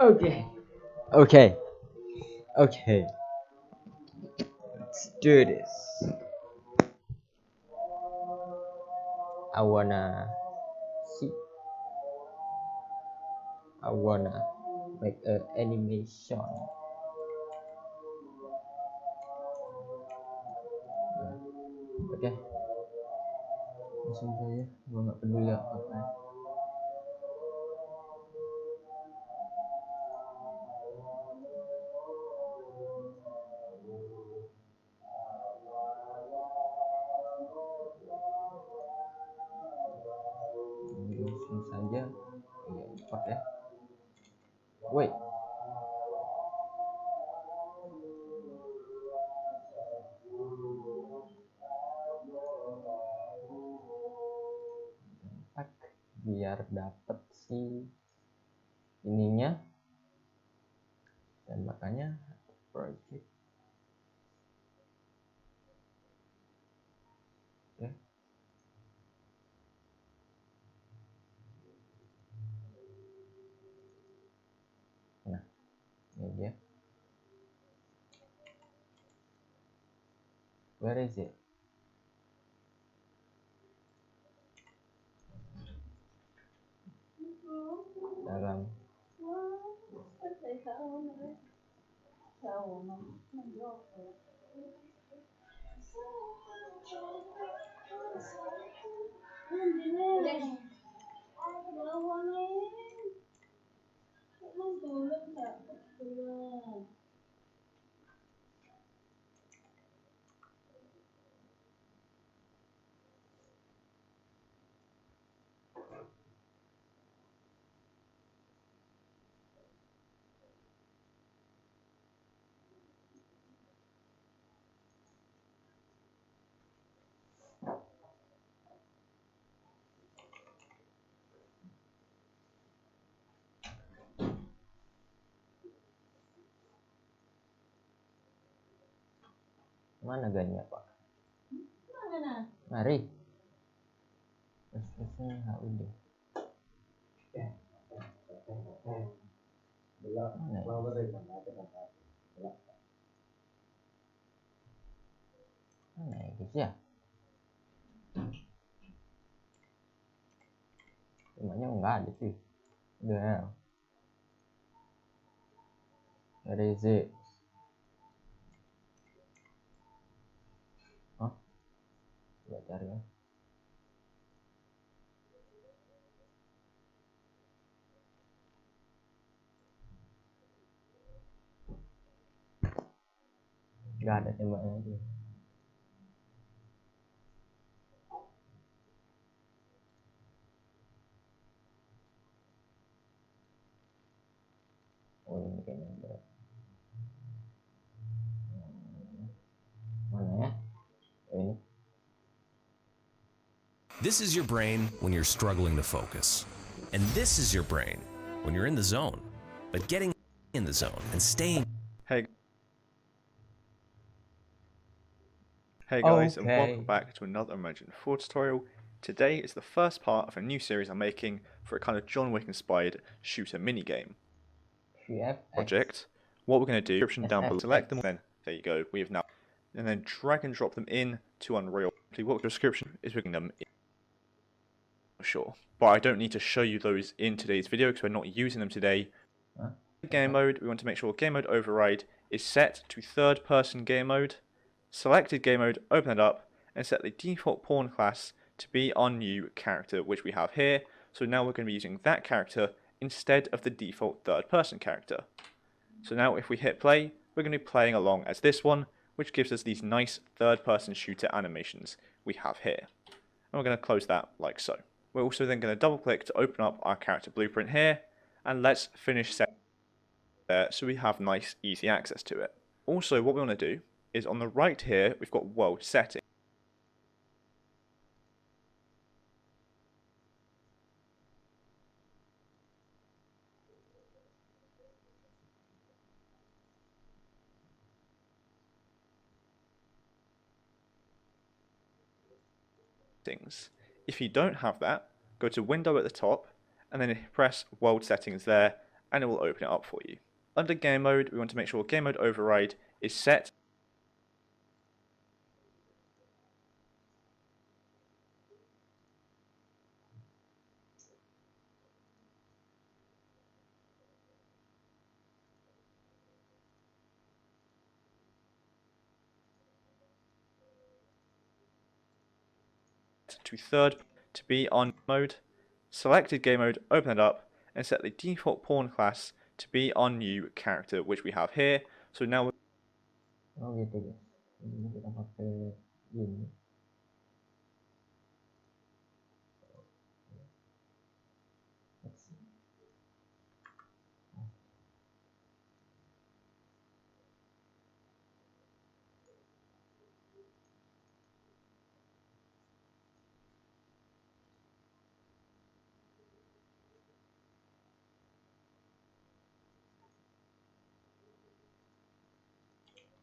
Okay. Okay. Okay. Let's do this. I wanna see. I wanna make an animation. Oke. Langsung saja. Gua nggak peduli apa-apa. Langsung saja. Ya, import ya. Wait. Tak, biar dapet si ininya, dan makanya project. Oke. Nah, ini dia. Where is it? Dalam mana ganya Pak? Mari. Terusnya HUD. Mana ya guys ya? Semuanya enggak ada sih. Udah. Where is it? Hah? Coba cari ya. Nggak ada tembaknya itu. Oh ini kayaknya ada. Mana ya? Oh, ini. This is your brain when you're struggling to focus. And this is your brain when you're in the zone. But getting in the zone and staying... Hey guys, and Okay. welcome back to another Emergent 4 tutorial. Today is the first part of a new series I'm making for a kind of John Wick inspired shooter minigame project. What we're going to do, description down below, select them, then there you go, we have now, and then drag and drop them in to Unreal. What the description is, we're going them in. Sure, but I don't need to show you those in today's video because we're not using them today. Game mode, we want to make sure game mode override is set to third person game mode. Selected game mode, open it up, and set the default pawn class to be our new character, which we have here. So now we're going to be using that character instead of the default third person character. So now if we hit play, we're going to be playing along as this one, which gives us these nice third person shooter animations we have here. And we're going to close that like so. We're also then going to double click to open up our character blueprint here, and let's finish setting there so we have nice easy access to it. Also what we want to do is on the right here we've got world setting. If you don't have that, go to window at the top and then press world settings there and it will open it up for you. Under game mode, we want to make sure game mode override is set to third to be on mode. Selected game mode, open it up, and set the default pawn class to be our new character, which we have here. So now Oh gitu guys. Ini kita pakai ini. Let's see.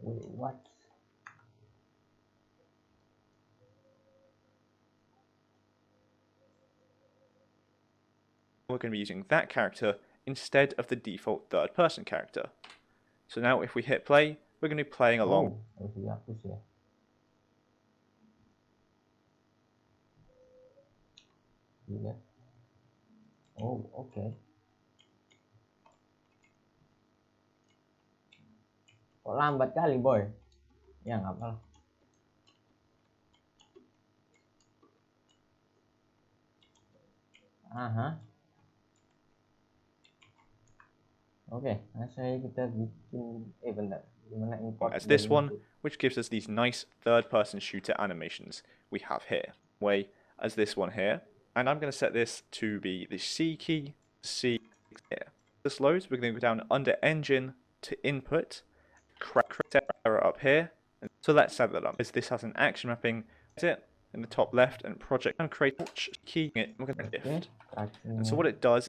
Wait, what? we're going to be using that character instead of the default third person character. So now if we hit play, we're going to be playing along. Oh, harus dihapus ya. Iya. Oh, oke. Kok lambat kali, boy? Ya, nggak apa-apa. Aha. Oke, saya kita bikin bentar. Gimana import As this dari one, input? which gives us these nice third-person shooter animations we have here. Way as this one here, and I'm going to set this to be the C key, C here. This loads, we're going to go down under Engine to Input, create error up here, and so let's set that up. As this has an action mapping, it in the top left, and project and create key it. We're going to lift, and so what it does,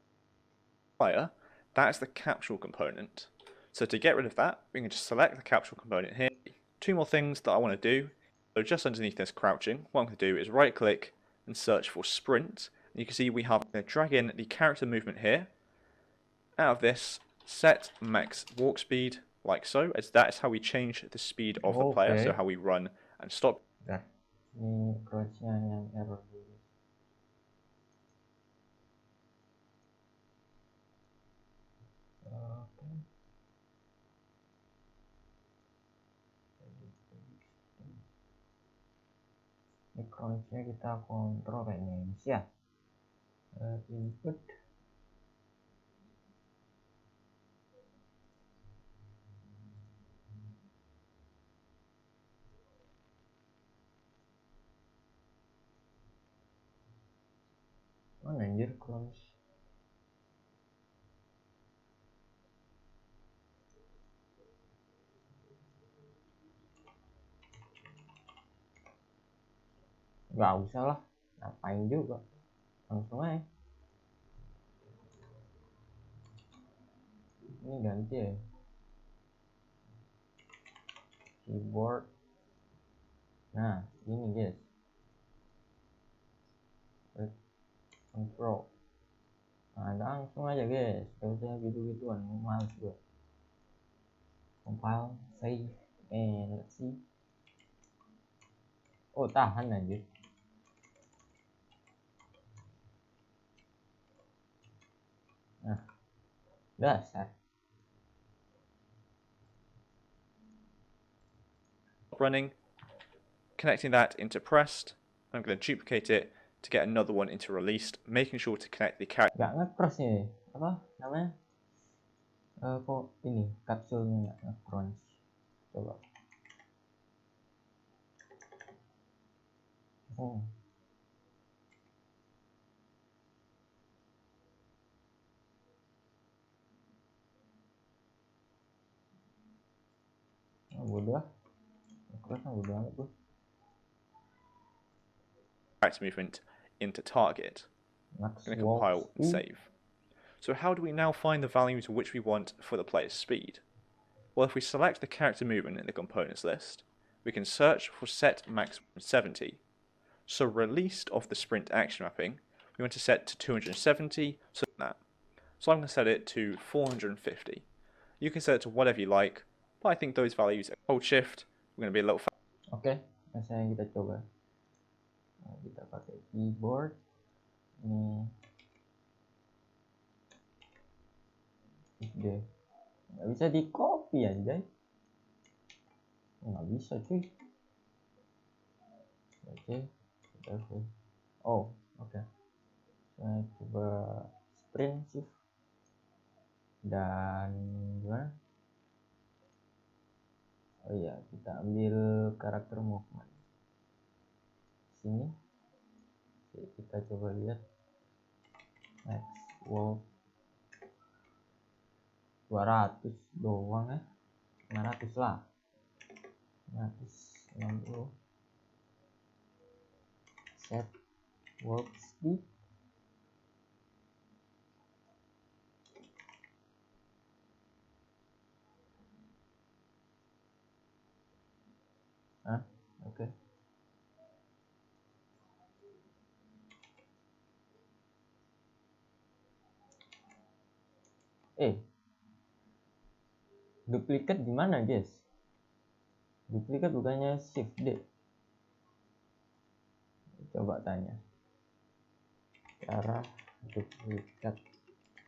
fire. That's the capsule component. So to get rid of that, we can just select the capsule component here. Two more things that I want to do. So just underneath this crouching, what I'm going to do is right click and search for sprint. And you can see we have to drag in the character movement here. Out of this, set max walk speed like so, as that is how we change the speed of the player, so how we run and stop. Nah, ini crouch-nya yang error dulu. Oke. Ini crouch-nya kita kontrol kayaknya ini ya. Input. Mana anjir crouch? Gak usah lah, ngapain juga, langsung aja. Ini ganti ya, keyboard. Nah ini guys, control. Nah langsung aja guys, gak usah gitu-gituan, males gue. Compile, save, and let's see. Oh tahan aja. Nah, dasar. Running, connecting that into pressed. I'm going to duplicate it to get another one into released, making sure to connect the character. Gak nge-cross nih, apa namanya? Kok ini kapsulnya gak nge-crunch? Coba. Oh. Bodoh. Nge-cross bodoh amat tuh. Character movement into target. I'm going to compile and save. So how do we now find the values which we want for the player's speed? Well, if we select the character movement in the components list, we can search for set maximum 70. So released of the sprint action mapping, we want to set to 270, so that. So I'm going to set it to 450. You can set it to whatever you like, but I think those values are hold shift. We're going to be a little fast. Oke, misalnya kita coba. Nah, kita pakai keyboard. Ini deh. Nggak bisa di copy anjay. Nggak bisa cuy. Oke, oh oke. Saya coba sprint shift dan gimana? Oh iya, kita ambil karakter movement sini. Oke, kita coba lihat max walk 200 doang ya, 500 lah, 560. Set walk speed, oke. Duplikat gimana guys? Duplikat bukannya shift D? Coba tanya. Cara duplikat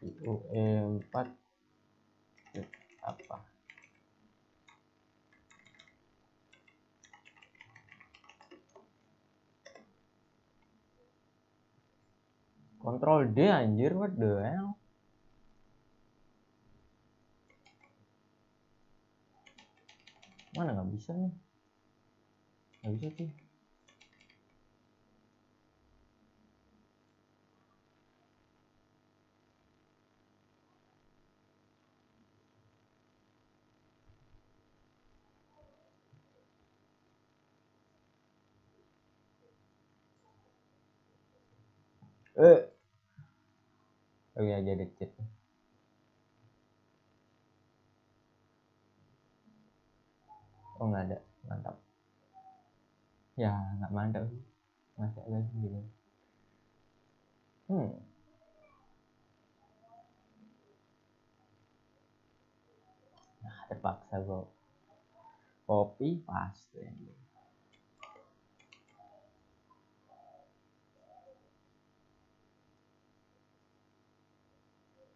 IUE4 apa? Control D anjir, what the hell? Mana nggak bisa nih? Nggak bisa sih. Oh iya, jadi cheat. Oh nggak ada, mantap. Ya nggak mantap sih, masa lagi gitu. Nah, terpaksa gue copy paste.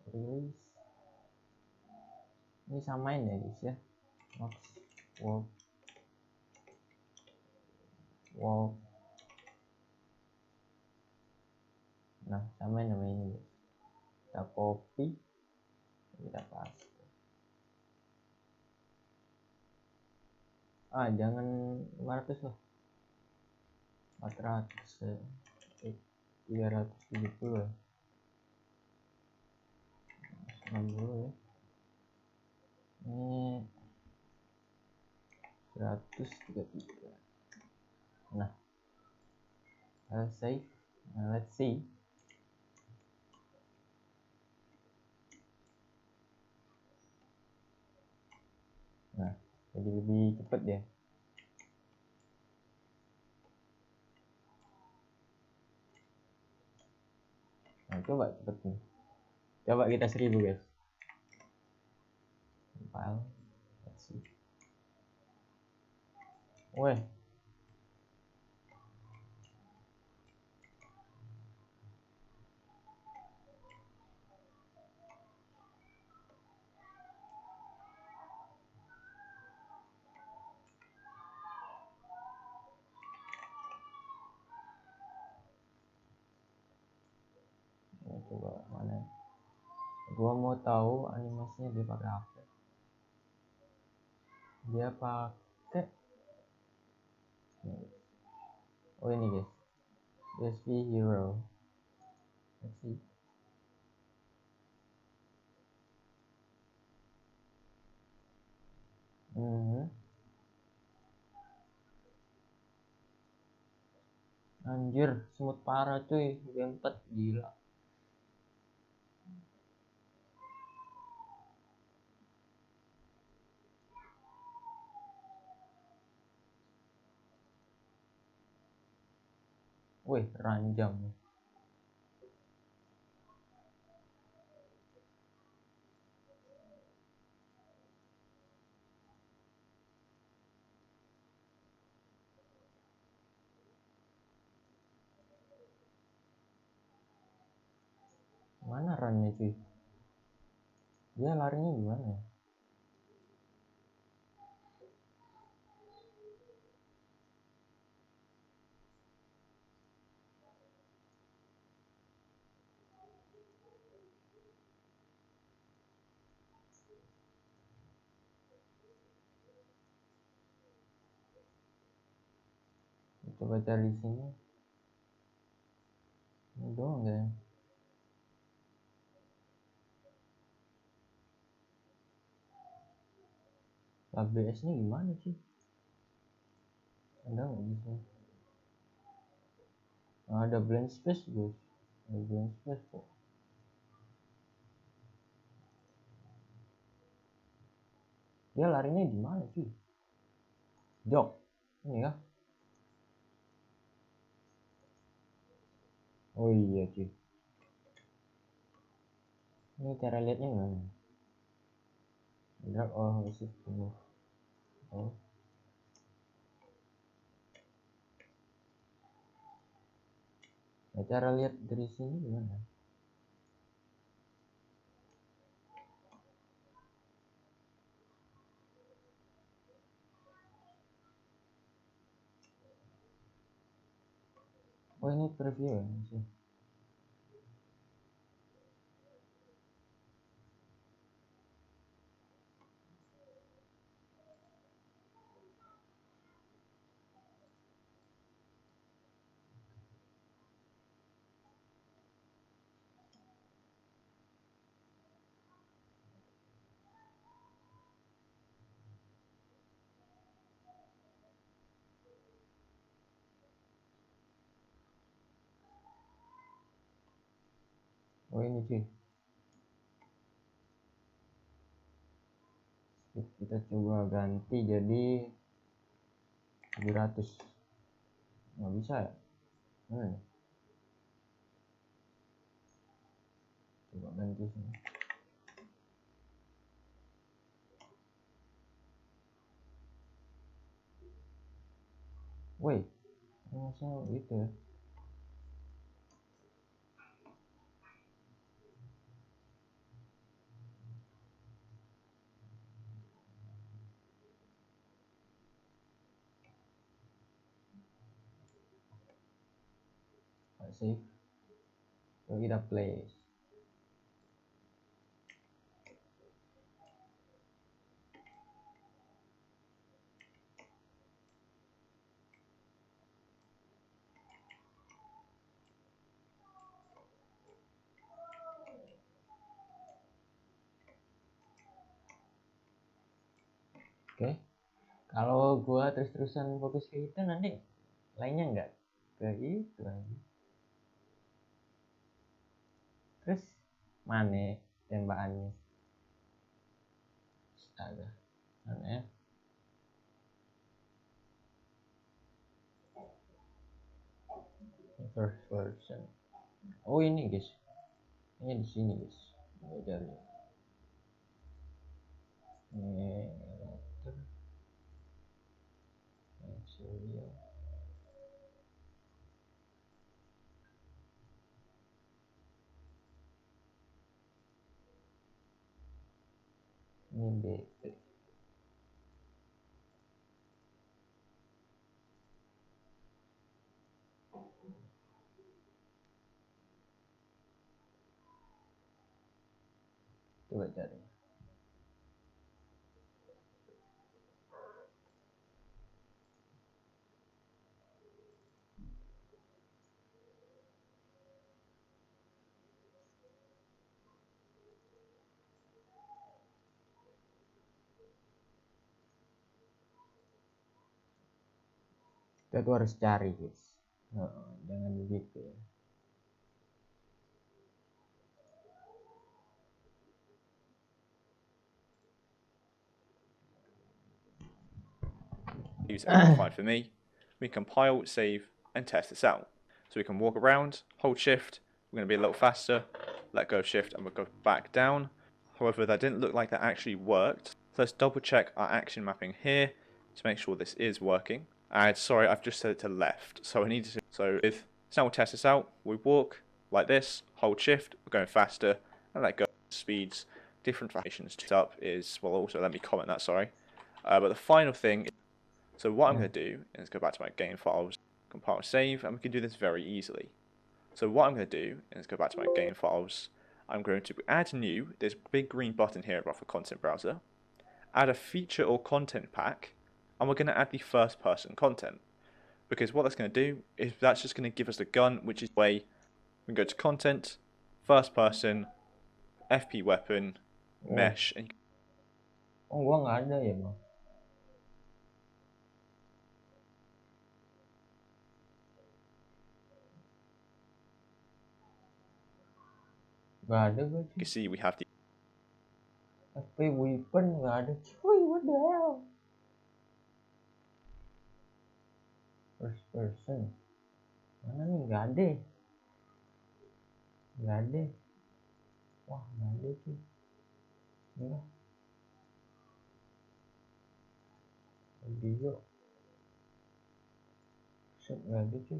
Release. Ini samain ya guys ya. Max walk walk. Nah, samain nama ini guys. Kita copy, kita paste. Jangan 500 lah, 400 370 ya, 60 ya. Ini 133. Nah, save. Nah, let's see. Nah, jadi lebih cepat ya. Nah, coba cepet nih. Coba kita 1000 guys. File. Let's see. Weh. Coba mana? Gua mau tahu animasinya dia pakai apa. Dia pakai oh ini guys, USB Hero. Let's see. Anjir, smooth parah cuy, game 4 gila. Wih, ranjang. run-nya cuy. Dia larinya gimana ya? Coba cari di sini. Ini doang ya. ABS nya gimana sih? Ada nggak di sini? Nah, ada blank space guys. Ada blank space kok. Dia larinya di mana sih? Jok. Ini ya? Oh iya cuy. Ini cara lihatnya gimana? Drag or shift to move. Oh. Nah, cara lihat dari sini gimana? Oh ini preview ya sih. Oh ini cuy. Kita coba ganti jadi 700. Nggak bisa ya? Mana? Coba ganti sini. Woi, masa itu ya? Save. So kita play. Oke. Kalau gua terus-terusan fokus ke itu nanti lainnya enggak ke itu lagi. Terus mana tembakannya? Astaga. Mana ya? First version. Oh ini guys. Ini di sini guys. Belajarnya. Ini serial. Ini BP. Coba cari. Kita tuh harus cari guys. Nah, jangan begitu ya. Use amplified for me. We compile, save, and test this out. So we can walk around, hold shift, we're going to be a little faster, let go of shift and we'll go back down. However, that didn't look like that actually worked. So let's double check our action mapping here to make sure this is working. And sorry, I've just set it to left. So I need to, so now we'll test this out. We walk like this, hold shift, we're going faster, and let go speeds, different variations to up is, well, also let me comment that, sorry. But the final thing, so what I'm going to do is go back to my game files, compile save, and we can do this very easily. So what I'm going to do is go back to my game files, I'm going to add new, this big green button here above the content browser, add a feature or content pack, and we're going to add the first person content. Because what that's going to do is that's just going to give us the gun, which is the way we can go to content, first person, FP weapon, mesh, and Oh, gua nggak ada ya, Bang. Nggak ada gua, you can see we have the FP weapon nggak ada, cuy. What the hell? First person. Mana nih? Nggak ada. Nggak ada. Wah, nggak ada cuy. Enggak. Video. Set nggak ada cuy.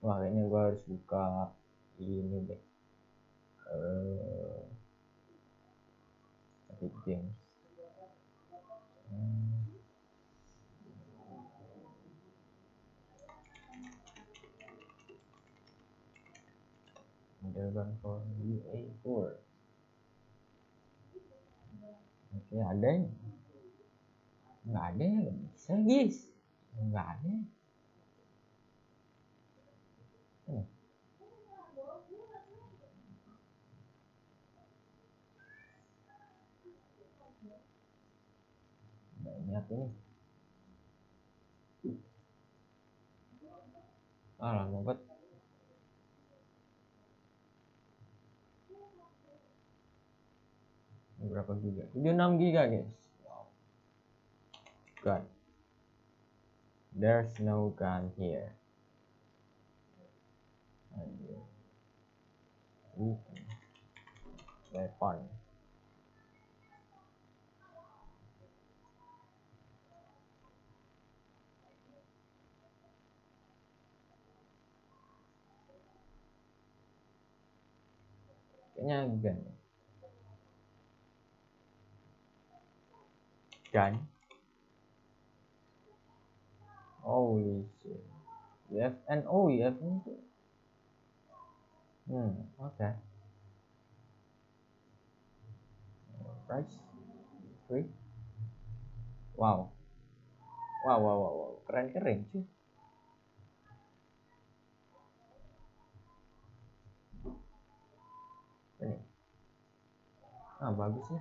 Wah, kayaknya gua harus buka ini deh. Epic Games. Model gun for UA4. Oke, ada ya? Nggak ada ya? Nggak bisa, guys. Nggak ada. Banyak ini. Lama banget. Berapa giga? 76 giga, guys. Wow. Gun. There's no gun here. Weapon. Kayaknya gun. Gun. Holy shit. UFN. Oh, UFN tuh. Okay. Price. Free. Wow. Wow. Keren cuy. Ini. Bagus ya.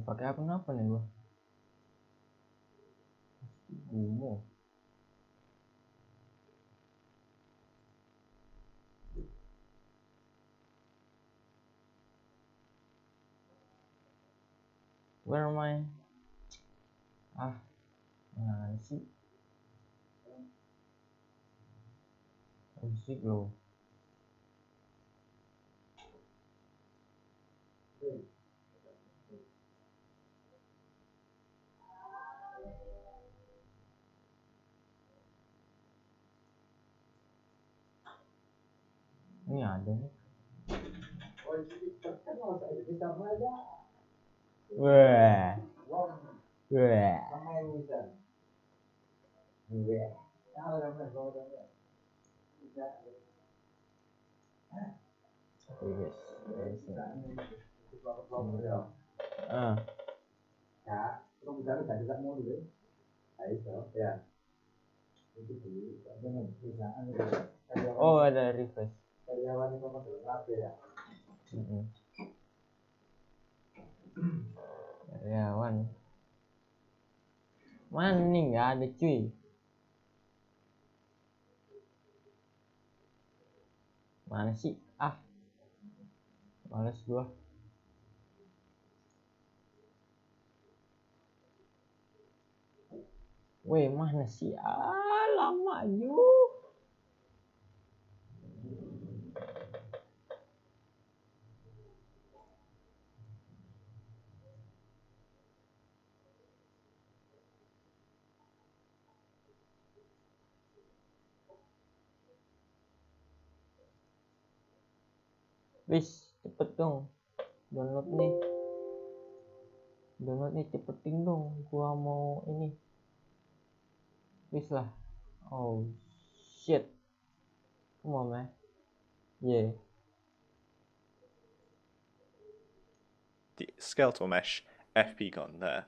pakai apa nih gua? Gumo. Where am I? Mana sih? Musik lo. Ini ada nih. Wah. Wah. Oh, ada request. Karyawan. Mana nih, nggak ada cuy. Mana sih? Males gua. Weh, mana sih? Lama yuk. Wis, cepet dong. Download nih cepetin dong. Gua mau ini. Wis lah. Oh shit. Come on man. Yeah. The skeletal mesh FP gun there.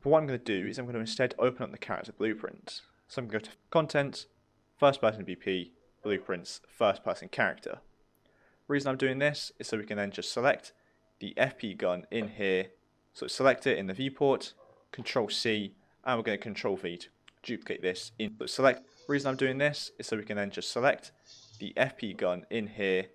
But what I'm going to do is I'm going to instead open up the character blueprint. So I'm going to go to Content, First Person BP, Blueprints, First Person Character. The reason I'm doing this is so we can then just select the FP gun in here. So select it in the viewport, Control C, and we're going to Control V to duplicate this in. So select. The reason I'm doing this is so we can then just select the FP gun in here.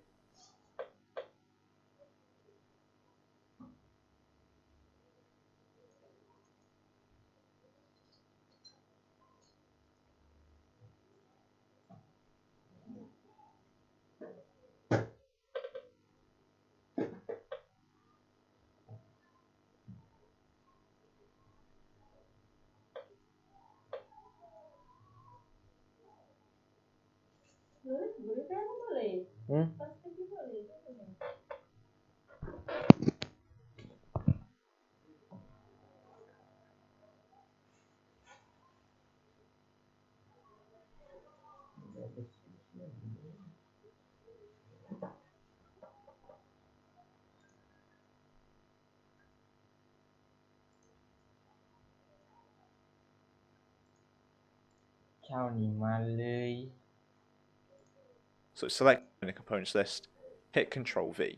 So select in the components list, hit Control V, and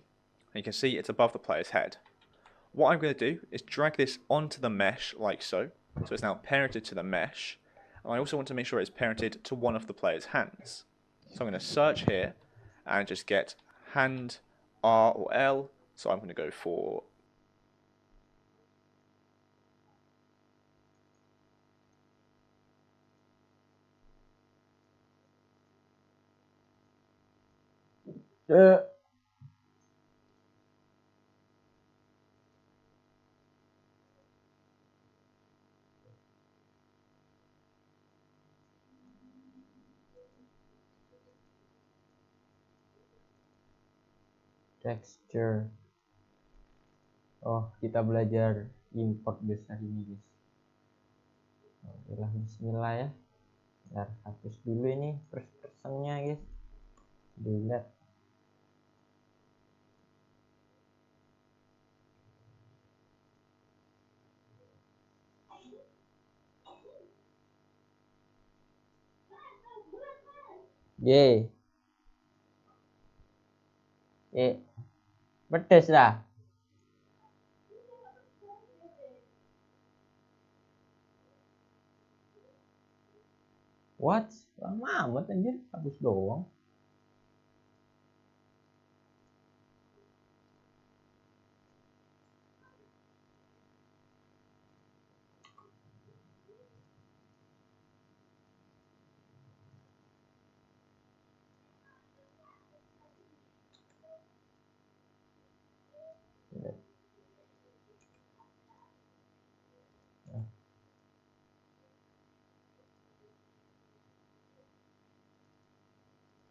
you can see it's above the player's head. What I'm going to do is drag this onto the mesh like so. So it's now parented to the mesh. And I also want to make sure it's parented to one of the player's hands. So I'm going to search here and just get hand R or L. So I'm going to go for texture. Oh, kita belajar import besar ini guys. Oke lah, bismillah ya. Bentar, hapus dulu ini first personnya guys. Delete. Ye. Pedes dah. What? Lama amat anjir, hapus doang.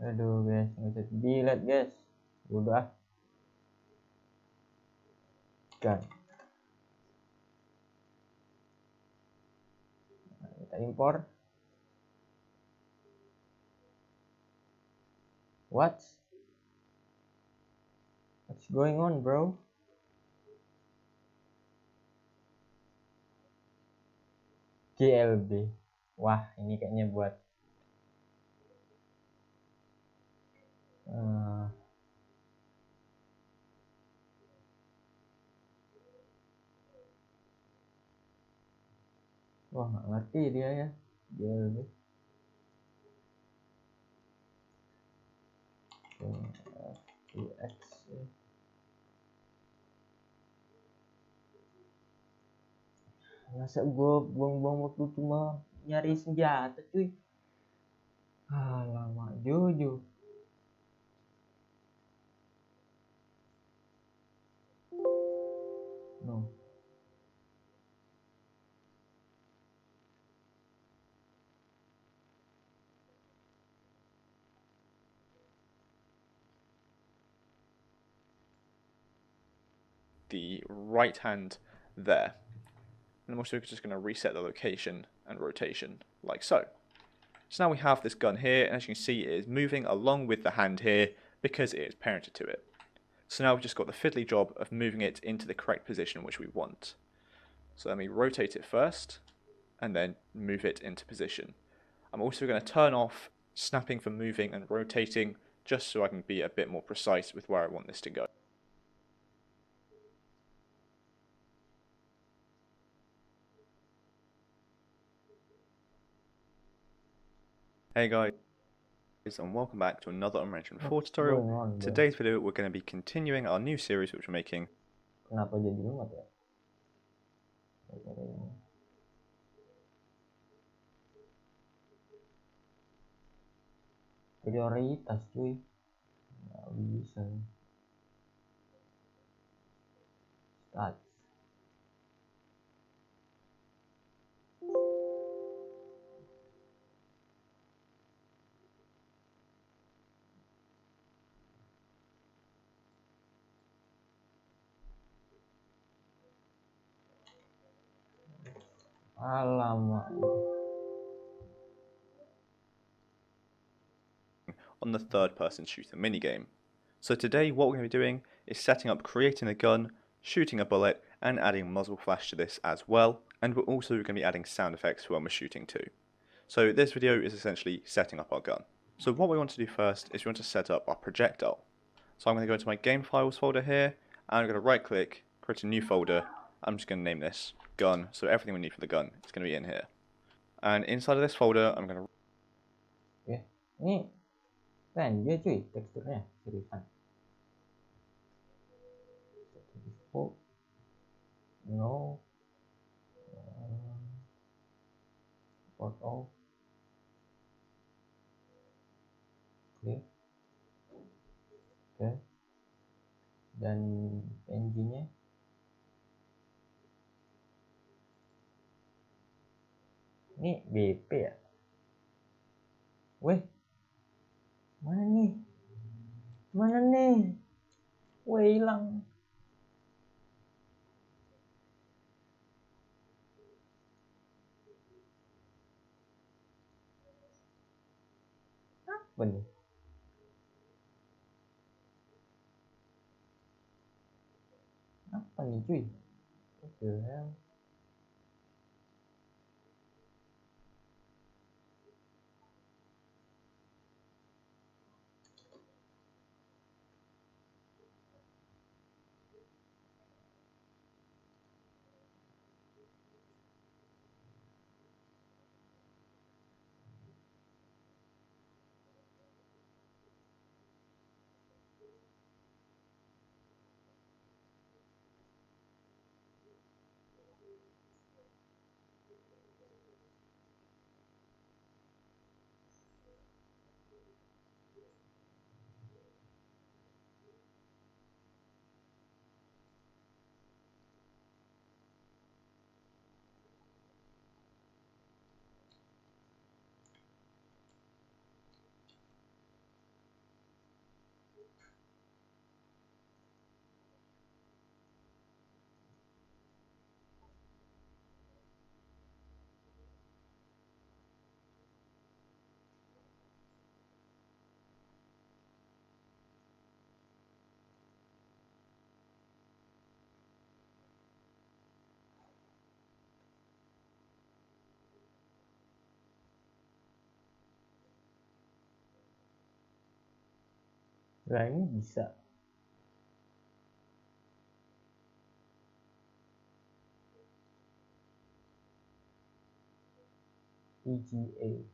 Aduh guys, nggak bisa dilihat guys. Udah. Kan. Nah, kita impor. What's going on, bro? GLB. Wah, ini kayaknya buat wah, nggak ngerti dia ya. GLB. FTX. Masa gue buang-buang waktu cuma nyari senjata cuy. Lama jujur. No. The right hand there. And I'm also just going to reset the location and rotation like so. So now we have this gun here, and as you can see it is moving along with the hand here because it is parented to it. So now we've just got the fiddly job of moving it into the correct position which we want. So let me rotate it first and then move it into position. I'm also going to turn off snapping for moving and rotating just so I can be a bit more precise with where I want this to go. Hey guys, and welcome back to another Unreal Engine 4 tutorial. Today's video we're going to be continuing our new series which we're making. Kenapa jadi muat ya? Prioritas cuy. Nggak bisa. Start. Alamak. On the third-person shooter minigame. So today what we're going to be doing is setting up creating a gun, shooting a bullet, and adding muzzle flash to this as well, and we're also going to be adding sound effects when we're shooting too. So this video is essentially setting up our gun. So what we want to do first is we want to set up our projectile. So I'm going to go into my game files folder here, and I'm going to right click, create a new folder. I'm just going to name this gun, so everything we need for the gun is going to be in here. And inside of this folder I'm going to... Ini keren dia cuy teksturnya, seriusan. No. Photo. Oke. Dan engine-nya ini BP ya. Weh, mana nih weh, hilang. Apa nih? Apa nih cuy? What the hell? Lah ini bisa. EGA.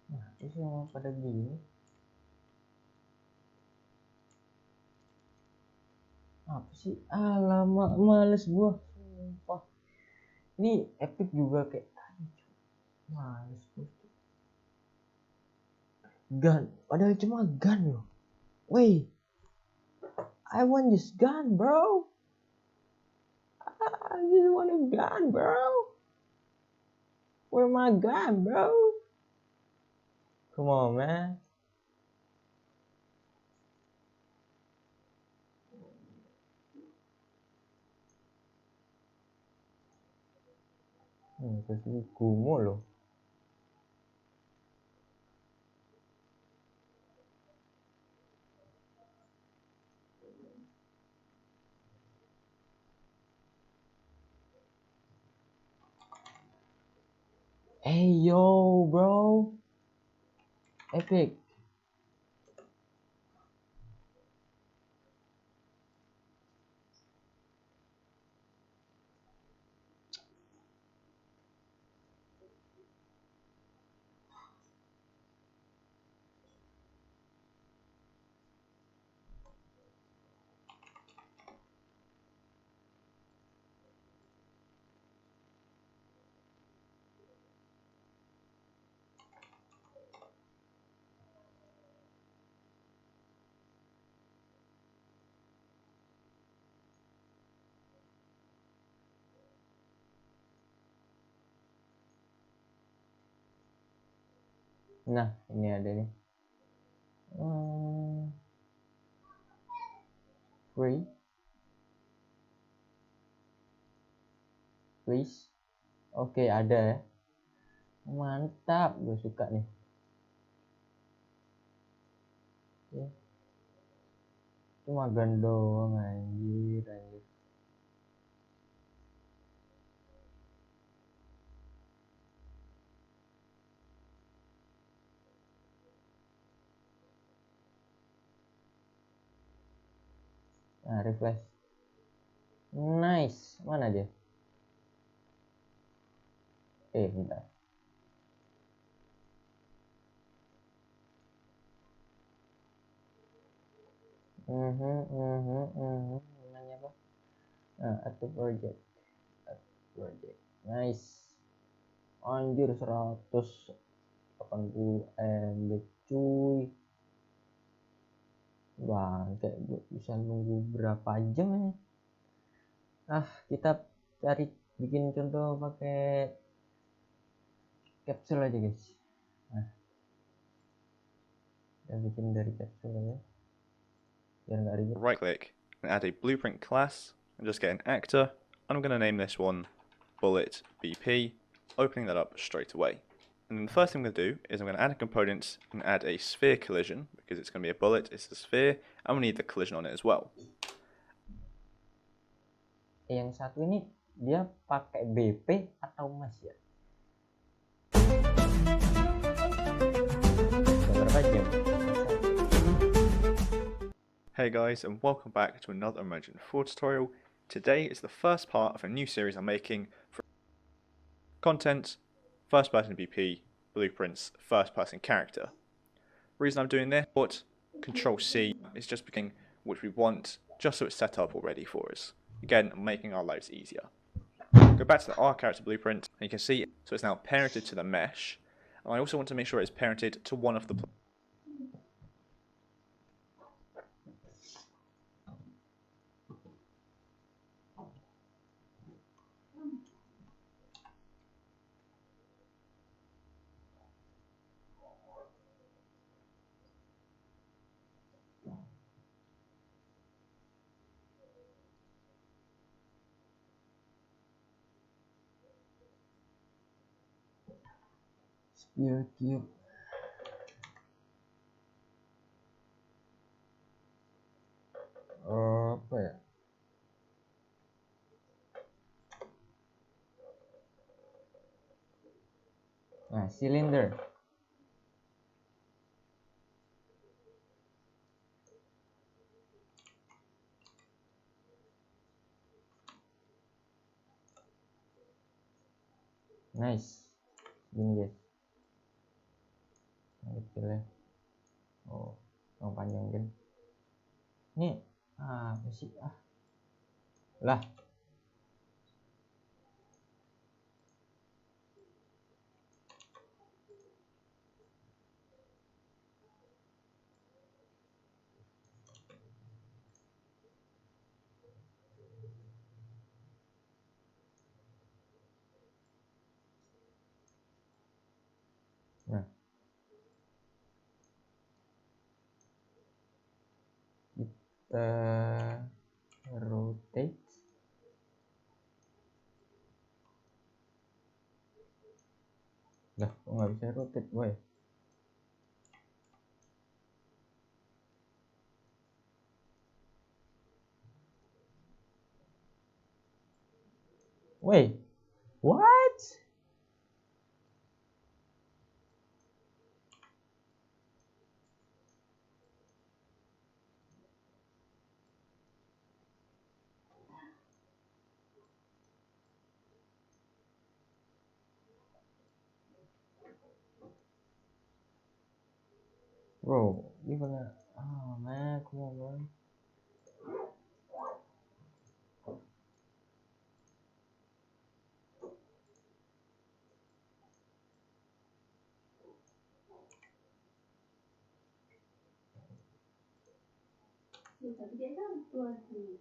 Nah, terus yang pada gini. Apa sih? Alamak, males gua. Sumpah. Ini epic juga kayak tadi. Males gua. Gun. Padahal cuma gun loh. Wait. I want this gun, bro. I just want a gun, bro. Where my gun, bro? Come on, man. Terus ini kumo loh. Hey yo, bro. Epic. Nah, ini ada nih. Free. Please. Oke, ada ya. Mantap, gue suka nih. Ya. Cuma gun doang, anjir. Nah, refresh. Nice. Mana dia? Bentar. Namanya apa? Nah, active project. Nice. Anjir, 180 MB cuy. Bangke, gue bisa nunggu berapa jam ya? Kita cari bikin contoh pakai capsule aja guys. Nah, kita bikin dari capsule aja biar nggak ribet. Right click and add a blueprint class and just get an actor. I'm going to name this one Bullet BP, opening that up straight away. And then the first thing I'm going to do is I'm going to add a component and add a sphere collision, because it's going to be a bullet, it's a sphere, and we need the collision on it as well. Yang satu ini dia pakai BP atau mas ya? Berapa jam? Hey guys, and welcome back to another Emergent 4 tutorial. Today is the first part of a new series I'm making for content, first person BP, blueprints, first person character. Reason I'm doing this, but Control C is just picking which we want, just so it's set up already for us. Again, making our lives easier. Go back to the R character blueprint, and you can see, so it's now parented to the mesh. And I also want to make sure it's parented to one of the YouTube. Apa ya? Nah, cylinder. Nice. Gini guys. Kecil ya. Oh, yang panjang kan. Ini apa sih? Lah. Nah, kita rotate. Lah, kok nggak bisa rotate, boy? Wait, what? Bro, gimana? Man, come on, bro. Tapi dia kan tua sih.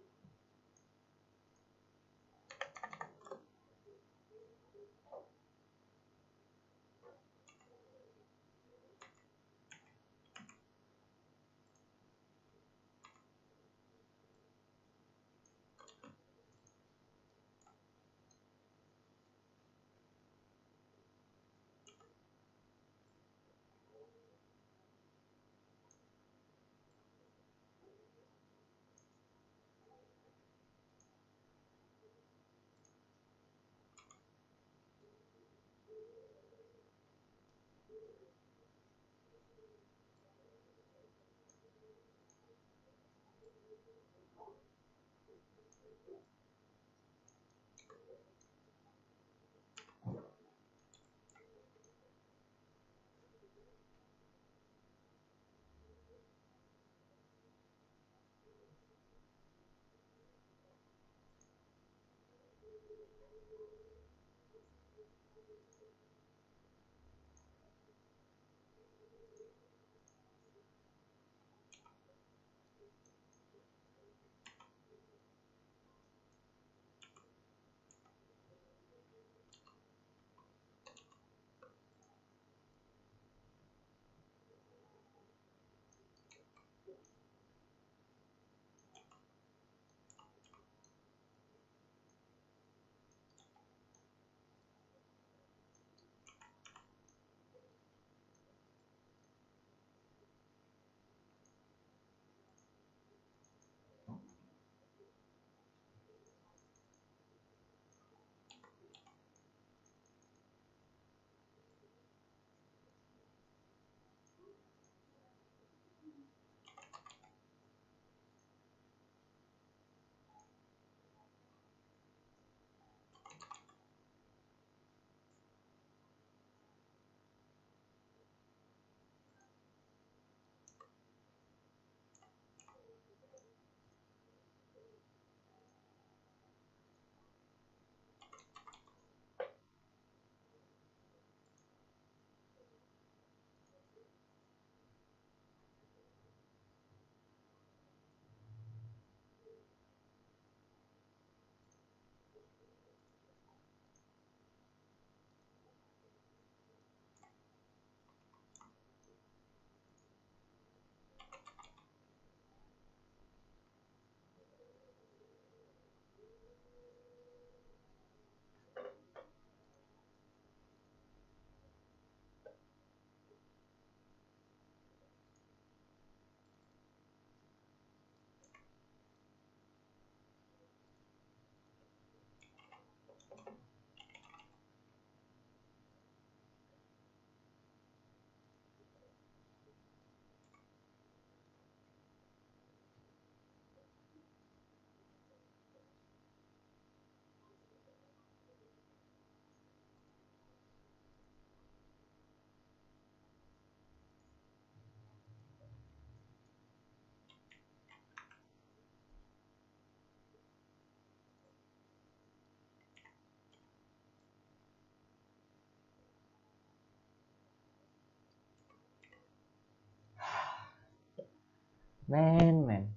Men.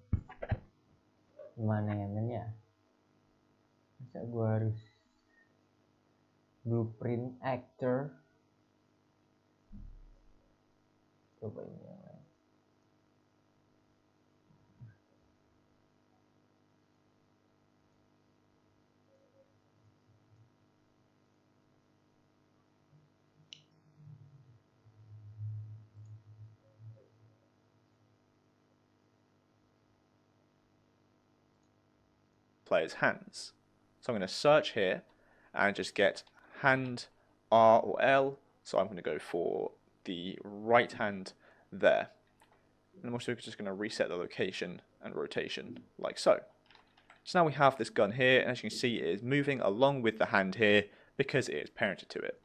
Gimana ya men ya? Masa gue harus blueprint actor? Coba ini yang lain. Player's hands. So I'm going to search here and just get hand R or L. So I'm going to go for the right hand there. And I'm also just going to reset the location and rotation like so. So now we have this gun here, and as you can see, it is moving along with the hand here because it is parented to it.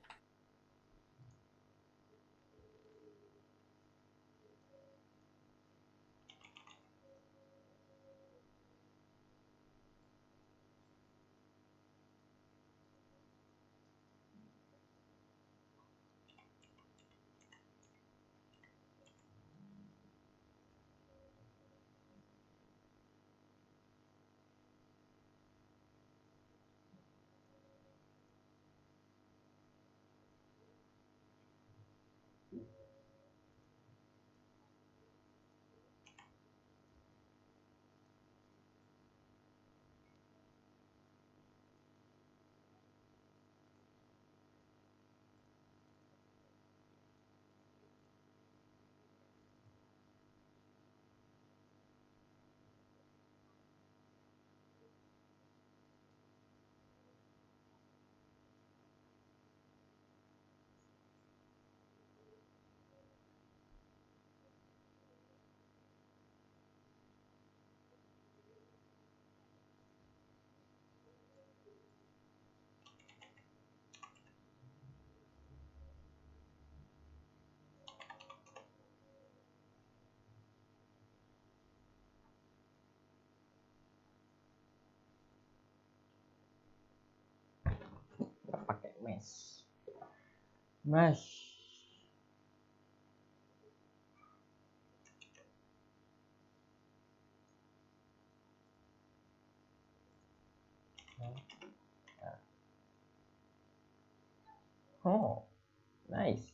Nggak pakai mesh. Oh, nice.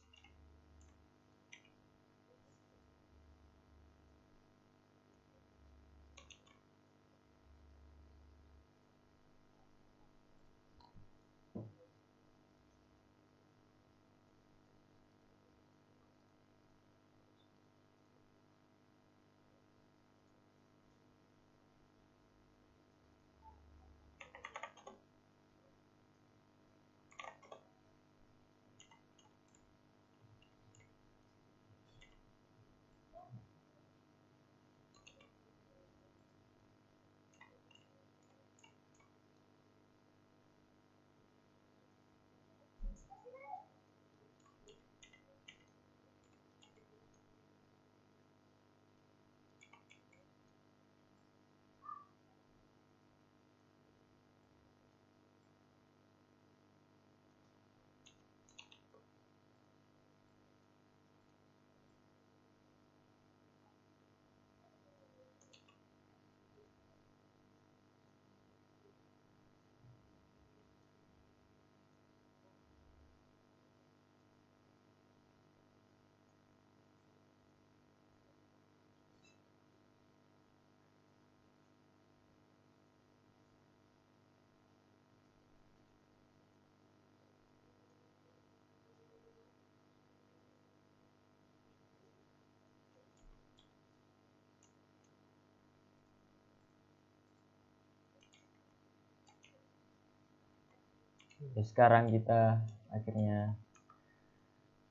Ya, sekarang kita akhirnya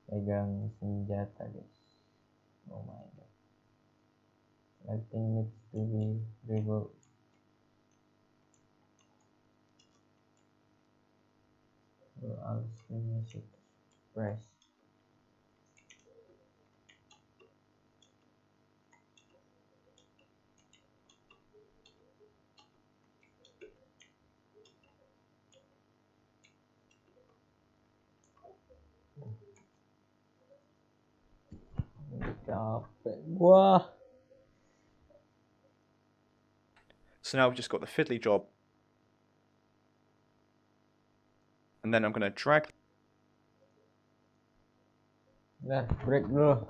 pegang senjata guys. Oh my god, everything needs to be revolved. I'll finish it. Press. Capek gua. So now we've just got the fiddly job. And then I'm going to drag. Nah, break dulu.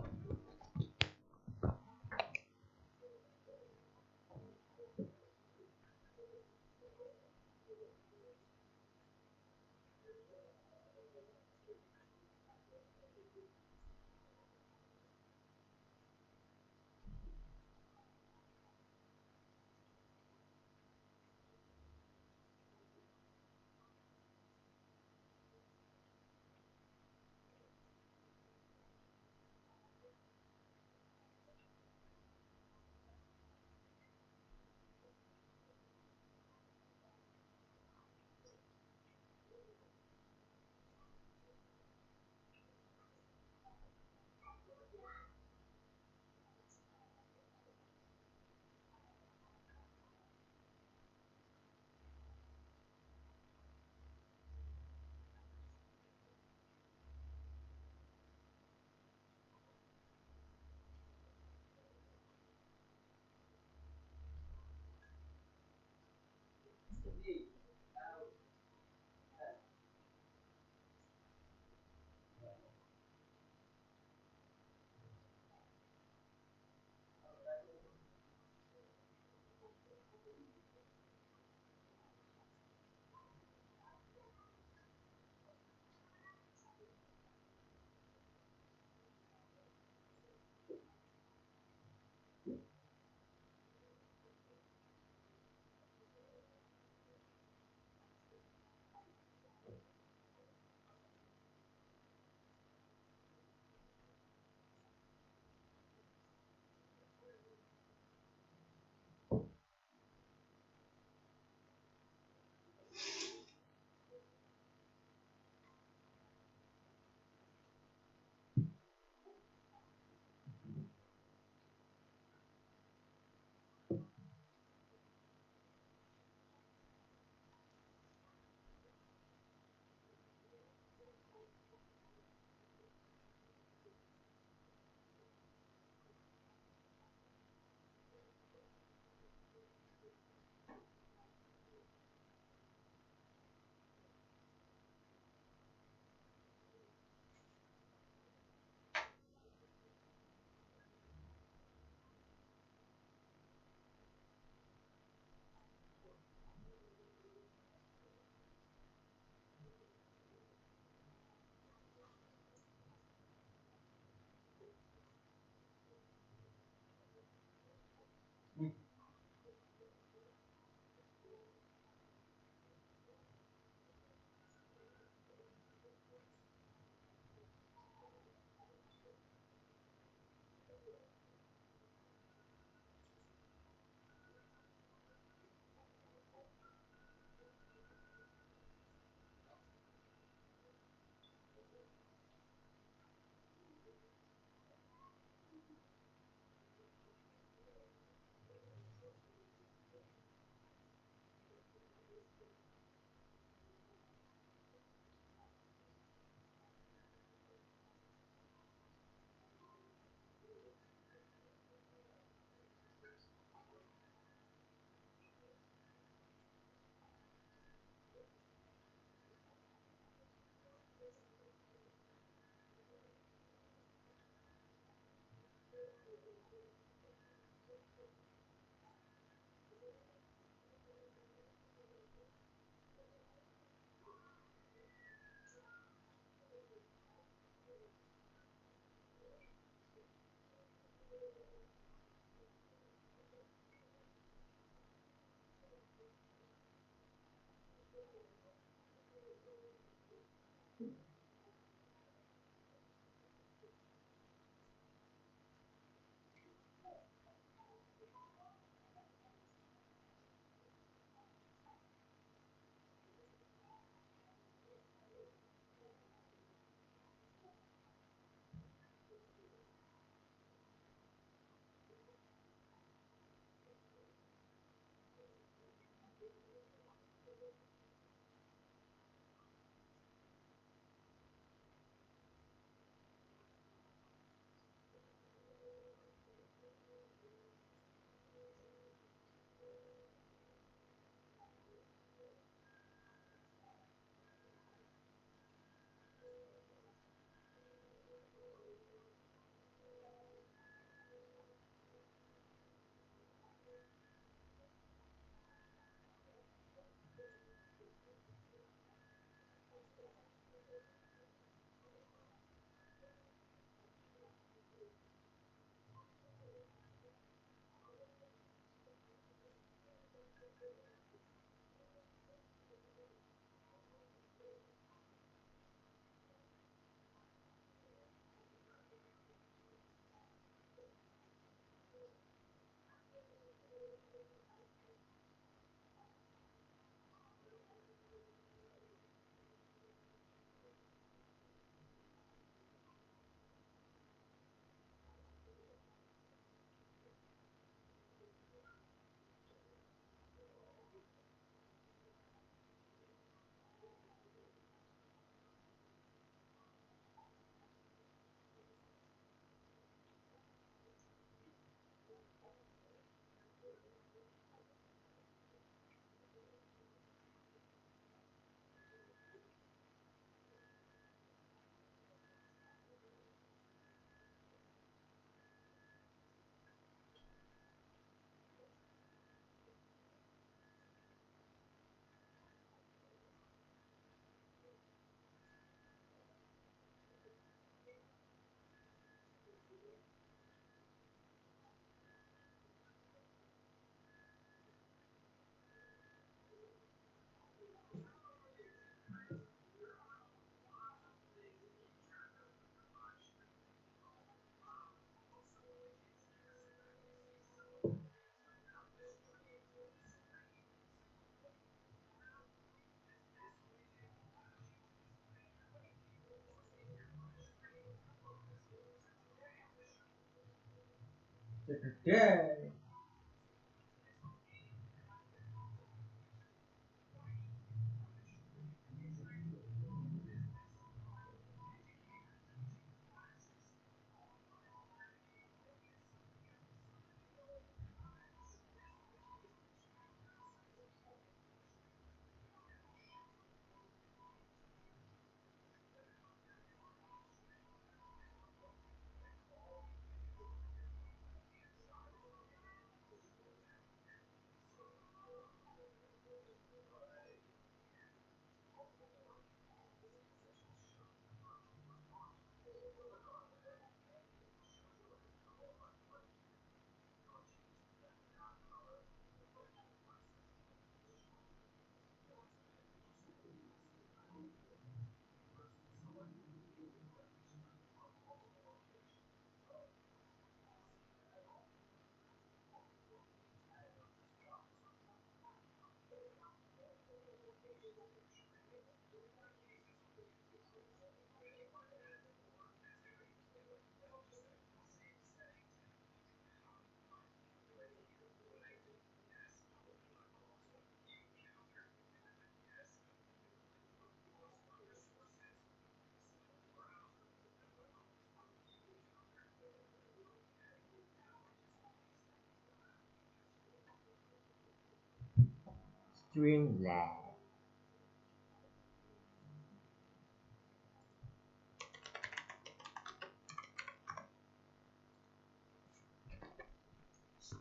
Streamlabs.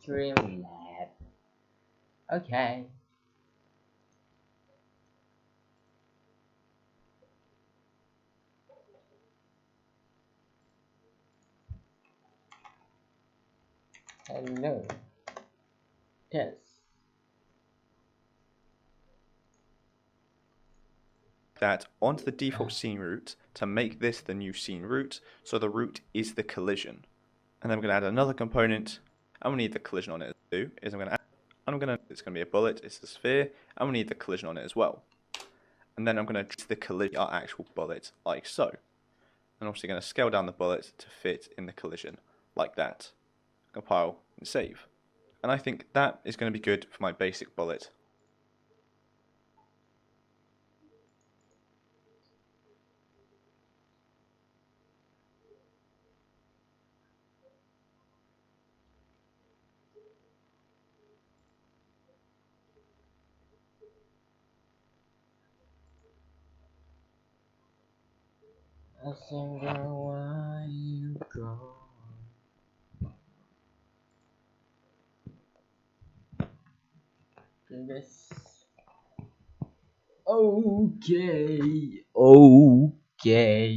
Streamlabs. Okay. Hello. Yes. That onto the default scene route to make this the new scene route, so the route is the collision. And then we're going to add another component, and we need the collision on it too. It's going to be a bullet, it's a sphere, and we need the collision on it as well. And then I'm going to treat the collision our actual bullet like so. I'm obviously going to scale down the bullet to fit in the collision like that. Compile and save. And I think that is going to be good for my basic bullet. I think where you go. This. Okay. Okay.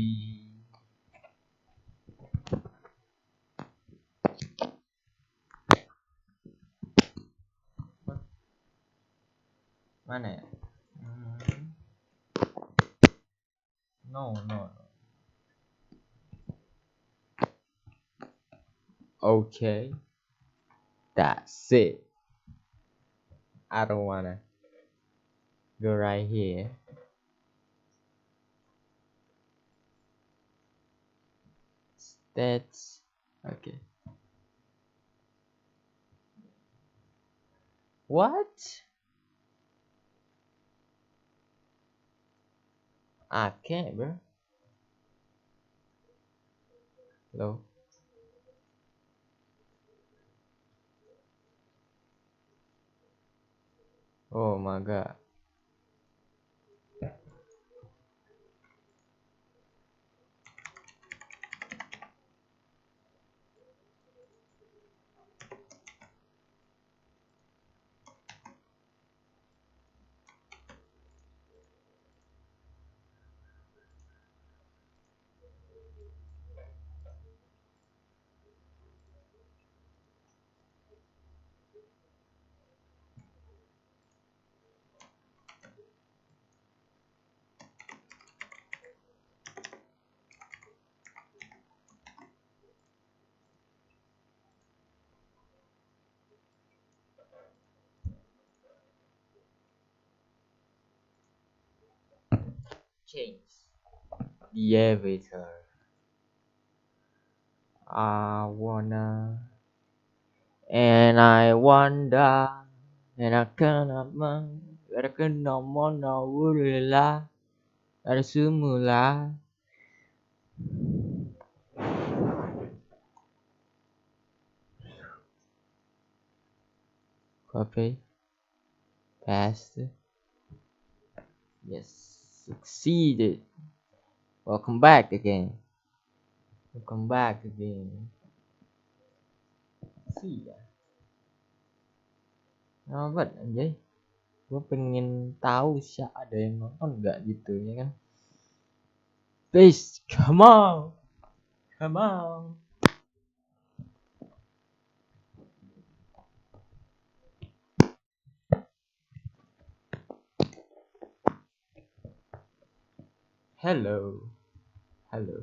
Mana ya? No, no, no. Okay. That's it. I don't wanna go right here. That's okay. What? I can't, bro. Hello. Oh my god. Change the avatar. I wanna And I wonder, and I cannot wurila, ada semula. Copy, paste. Yes, succeeded. Welcome back again. Welcome back again. See ya. Apa anjay? Gue pengen tahu sih ada yang nonton nggak gitu ya kan? Please, come on, come on. Hello, hello.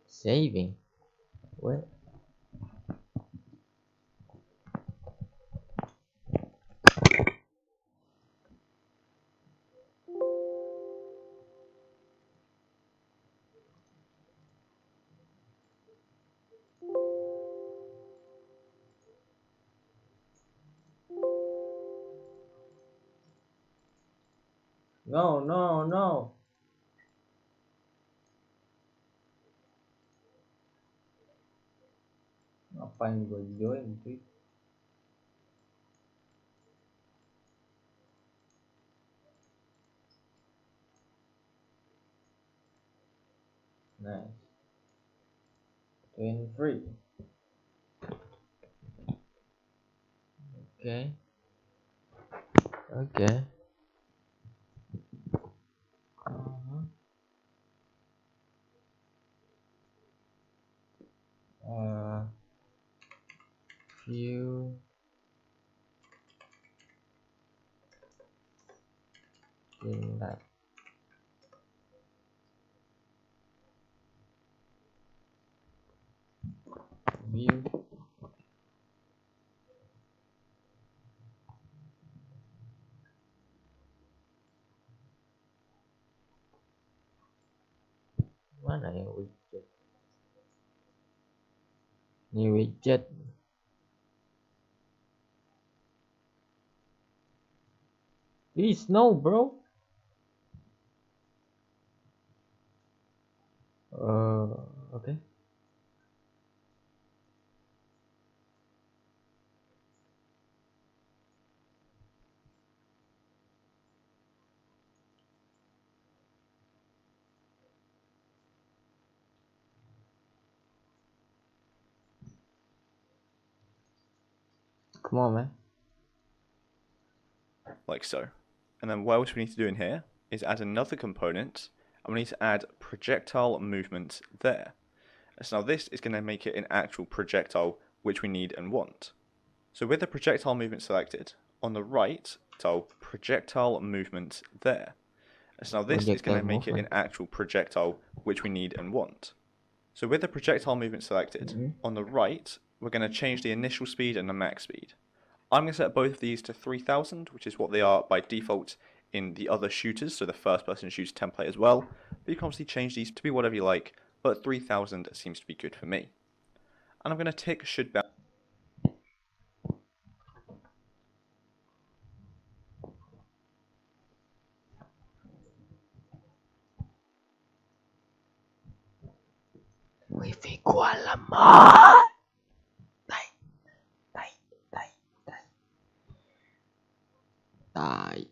Saving. What? No, no, no. Ngapain gue join tuh? Nice. 23. Okay. Okay. View. In that. View. Mana yang widget? Ini widget. Please no, bro. Okay. Come on, man. Like so. And then what else we need to do in here is add another component, and we need to add projectile movement there. So now this is going to make it an actual projectile which we need and want. So with the projectile movement selected, on the right, tile projectile movement there. So now this is going to make it an actual projectile which we need and want. So with the projectile movement selected, on the right, we're going to change the initial speed and the max speed. I'm going to set both of these to 3000, which is what they are by default in the other shooters, so the first person shooter template as well. But you can obviously change these to be whatever you like, but 3000 seems to be good for me. And I'm going to tick should bounce. Wifi gua lemah. Tai.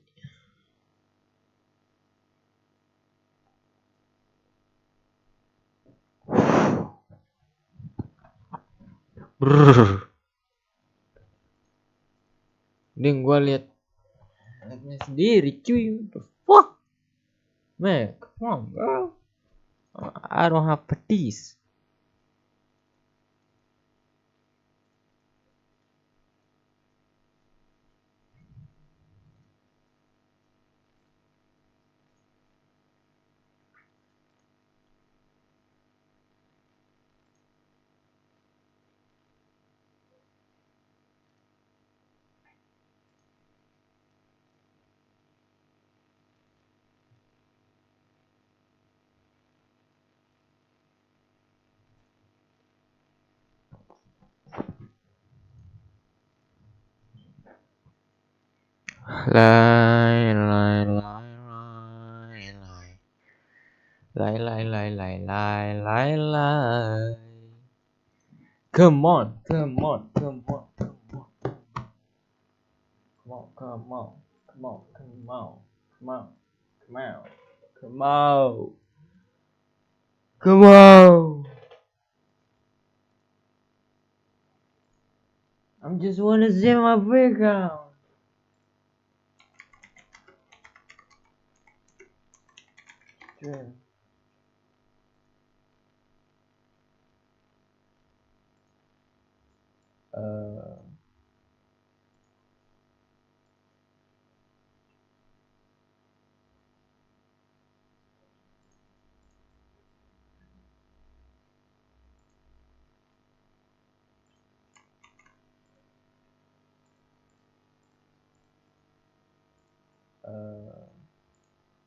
Brrr. Ini gua lihat labnya sendiri, cuy. What the fuck? Man, come on, bro. I don't have petis. Lai lai lai lai lai. Lai lai lai lai lai lai lai. Come on, come on, come on, come on. Come on, come on, come on, come on, come on, come on, come on. Come on. I just wanna see my background. Stream.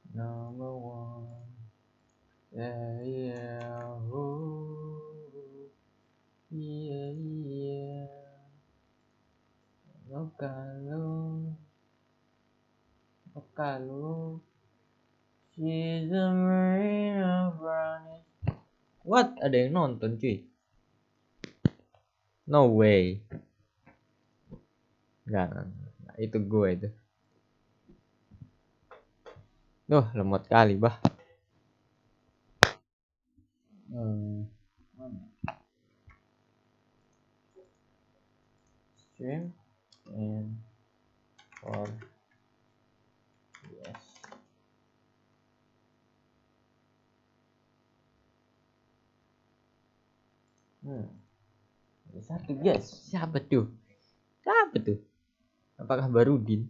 Number one. Yeah, yeah, ooh, yeah, yeah. No kalau, no kalau. She's a marine of brownies. What? Ada yang nonton cuy? No way. Enggak, itu gue itu. Duh, lemot kali bah. Stream and for yes. Ada satu guys. Siapa tuh? Siapa tuh? Apakah Barudin?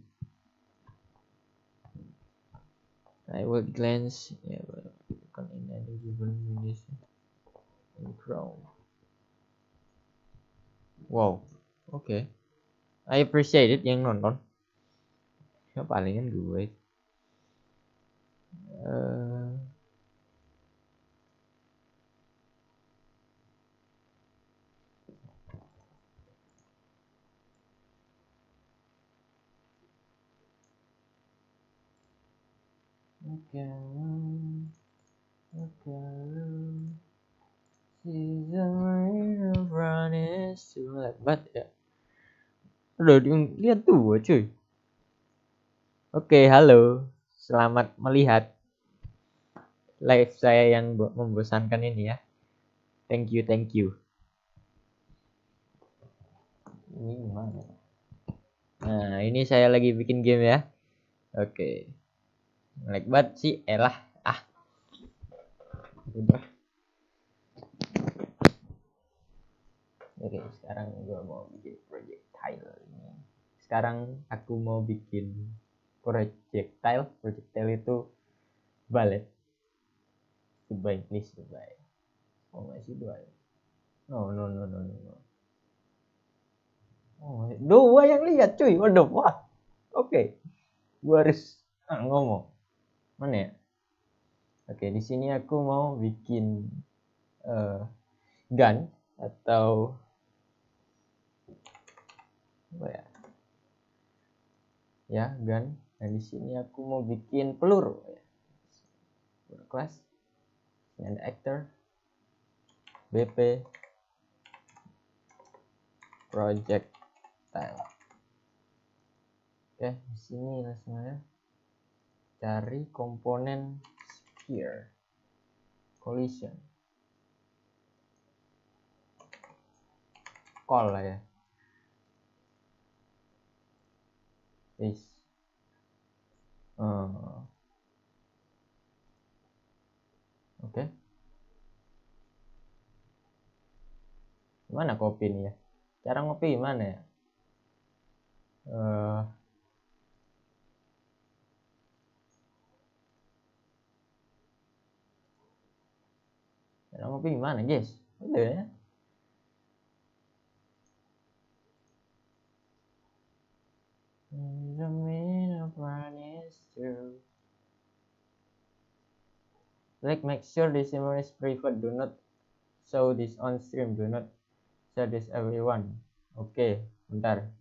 I will glance bukan in any given condition in Chrome. Wow, okay. I appreciate it yang nonton. Ya palingan gue. Okay. Season of running too lambat ya. Udah lihat tuh cuy. Oke, halo. Selamat melihat live saya yang membosankan ini ya. Thank you, thank you. Ini gimana? Nah, ini saya lagi bikin game ya. Oke. Lag banget sih, elah. Udah. Oke, sekarang gue mau bikin projectile ini. Sekarang aku mau bikin projectile. Projectile itu ballet. Goodbye, please, goodbye. Oh, masih dua ya? No. Oh, dua yang lihat cuy. Waduh, wah. Oke. Gua harus ngomong. Mana ya? Oke, di sini aku mau bikin gun atau apa ya? Ya, gun. Nah, di sini aku mau bikin peluru ya. Kelas. Ini ada actor. BP projectile. Oke, di sini langsung aja cari komponen sphere collision. Call lah ya. This. Oke. Gimana copy nih ya? Cara ngopi gimana ya? Cara ngopi gimana guys? Udah ya. The mean of one is true. Like, make sure this image is private. Do not show this on stream. Do not share this everyone. Oke, bentar.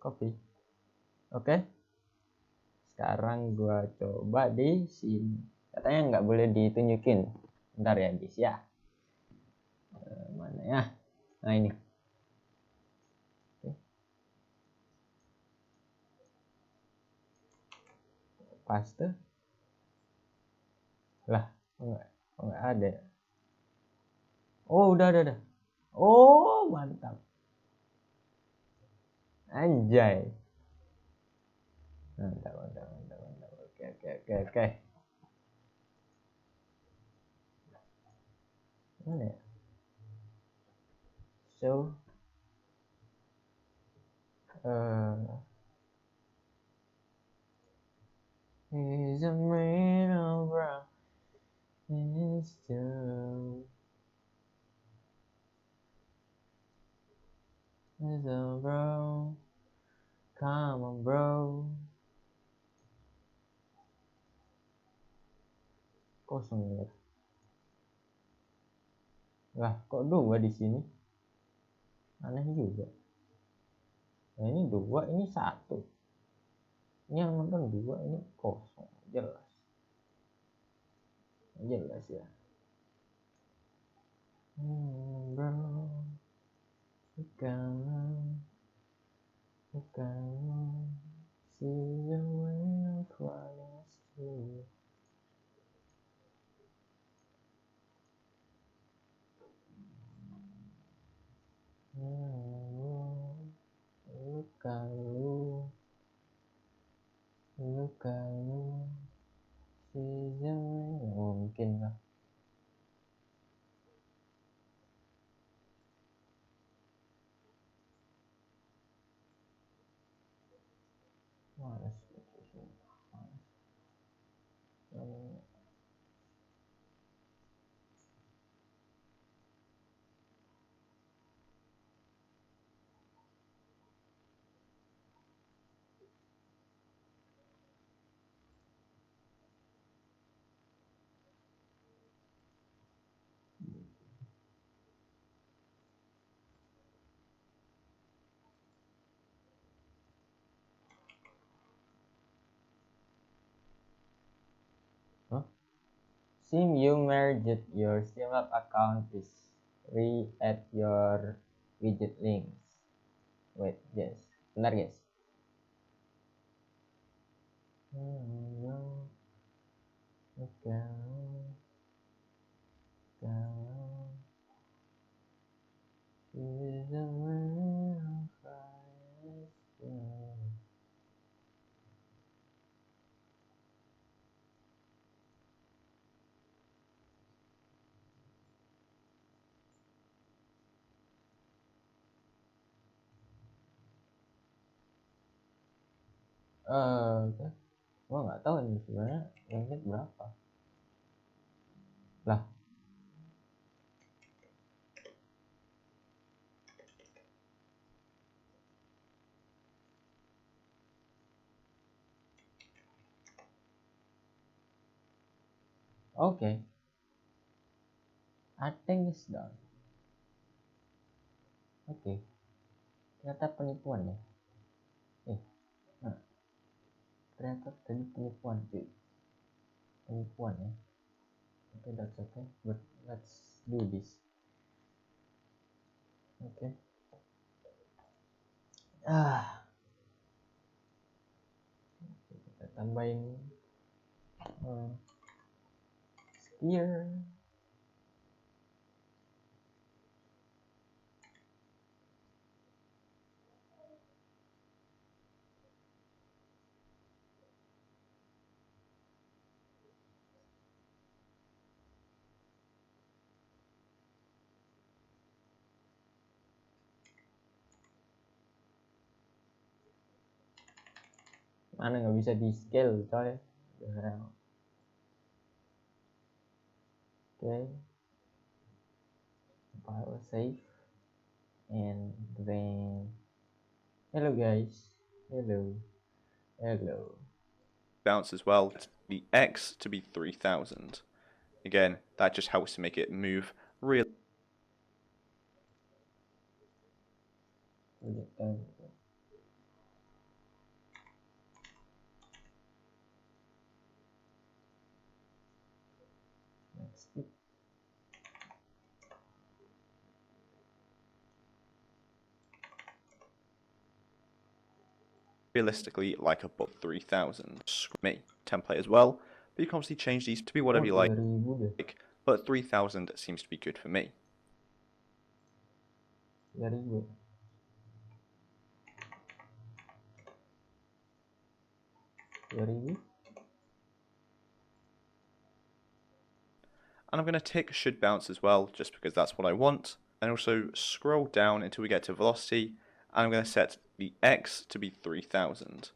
copy. Oke. Sekarang gua coba di sini. Katanya nggak boleh ditunjukin. Bentar ya guys ya. Mana ya? Nah ini. Oke. Paste. Lah, enggak ada. Oh, udah. Oh, mantap. Anjay. Mantap. Oke. Mana ya? So, is a man of brown is true. Is a bro. Come on, bro. Kosong ya. Lah, kok dua di sini? Aneh juga. Nah, ini dua, ini satu. Ini yang nonton dua, ini kosong. Jelas ya. Bro, bukan see the wind flies through. Luka lu see the wind. Mungkin lah. Malas. Sim you merged your Streamlabs account is re-add your widget links. Wait, yes. Benar guys. Gua nggak tahu ini sebenarnya ranknya berapa. Lah, oke. I think it's done. Oke. Ternyata penipuan ya. Nah, ternyata tadi penipuan cuy. Penipuan ya. Okay, that's okay. But let's do this. Okay. Kita tambahin spear. Mana nggak bisa di scale coy. Okay, file save and then hello guys. Hello. Bounce as well, the X to be 3000. Again, that just helps to make it move really. realistically like a bullet 3000. Me, template as well, but you can obviously change these to be whatever you like, but 3000 seems to be good for me. 3000. And I'm going to tick should bounce as well, just because that's what I want. And also scroll down until we get to velocity, and I'm going to set the X to be 3000.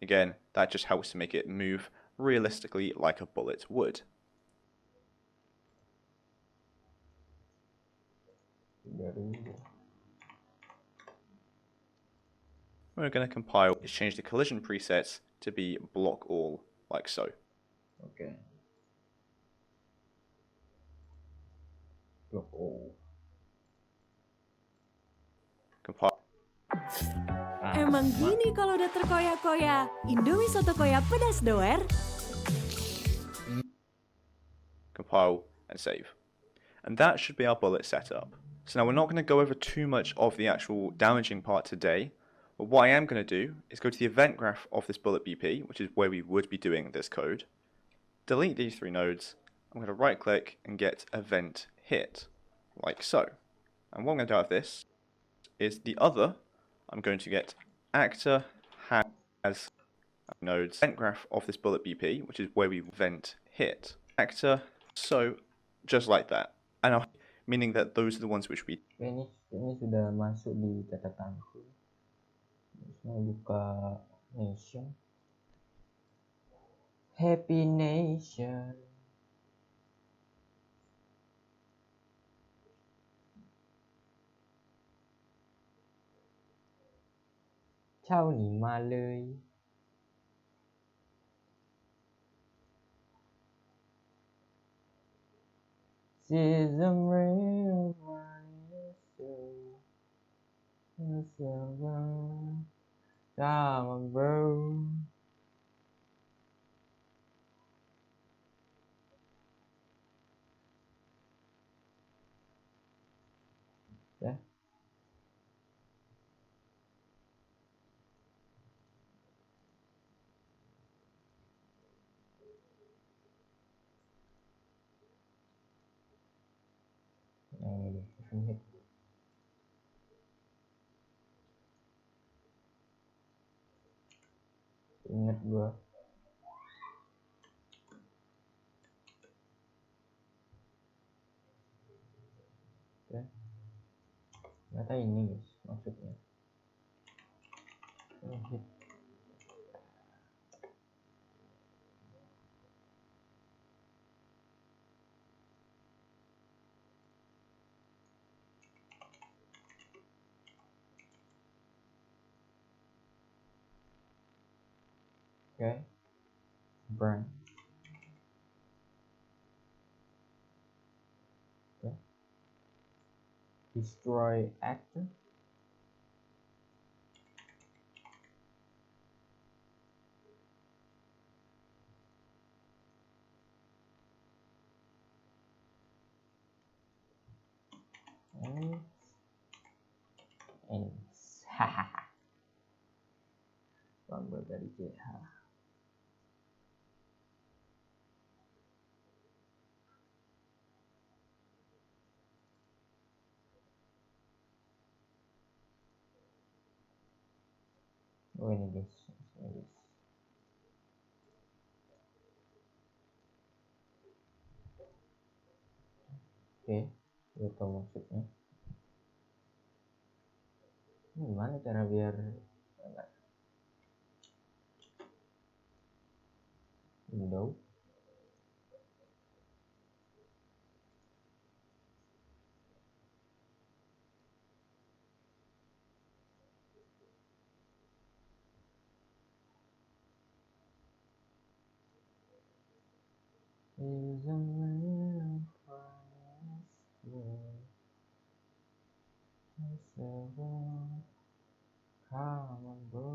Again, that just helps to make it move realistically like a bullet would. We're going to compile is change the collision presets to be block all, like so. Okay. Block all. Compile. Emang gini kalau udah terkoyak-koyak. Indomie soto koyak pedas doer. Compile and save. And that should be our bullet setup. So now we're not going to go over too much of the actual damaging part today, but what I am going to do is go to the event graph of this bullet BP, which is where we would be doing this code, delete these 3 nodes, I'm going to right click and get event hit, like so. And what I'm going to do out of this is the other, I'm going to get actor has nodes event graph of this bullet BP, which is where we event hit, actor, so just like that. And now, meaning that those are the ones which we. Ini sudah masuk di catatanku. Terus mau buka nation. Happy nation. Chào你妈เลย. She's a real one. Come on, bro. Ya. Ini hit. Ingat gua. Ya. Ternyata ini guys maksudnya. Ini hit. Okay. Burn. Okay. Destroy actor. And hahaha. Bangga dari CH. Oh ini guys. Oke, gue tahu maksudnya. Ini gimana cara biar window is a real come on bro.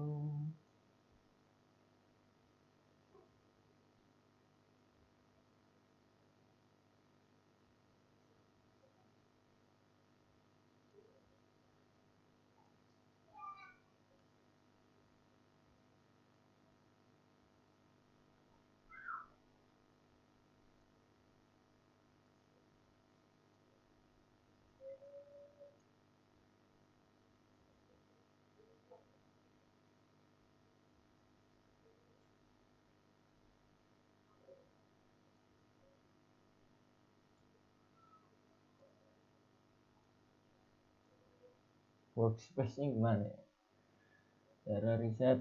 workspace-nya gimana ya? Cara riset.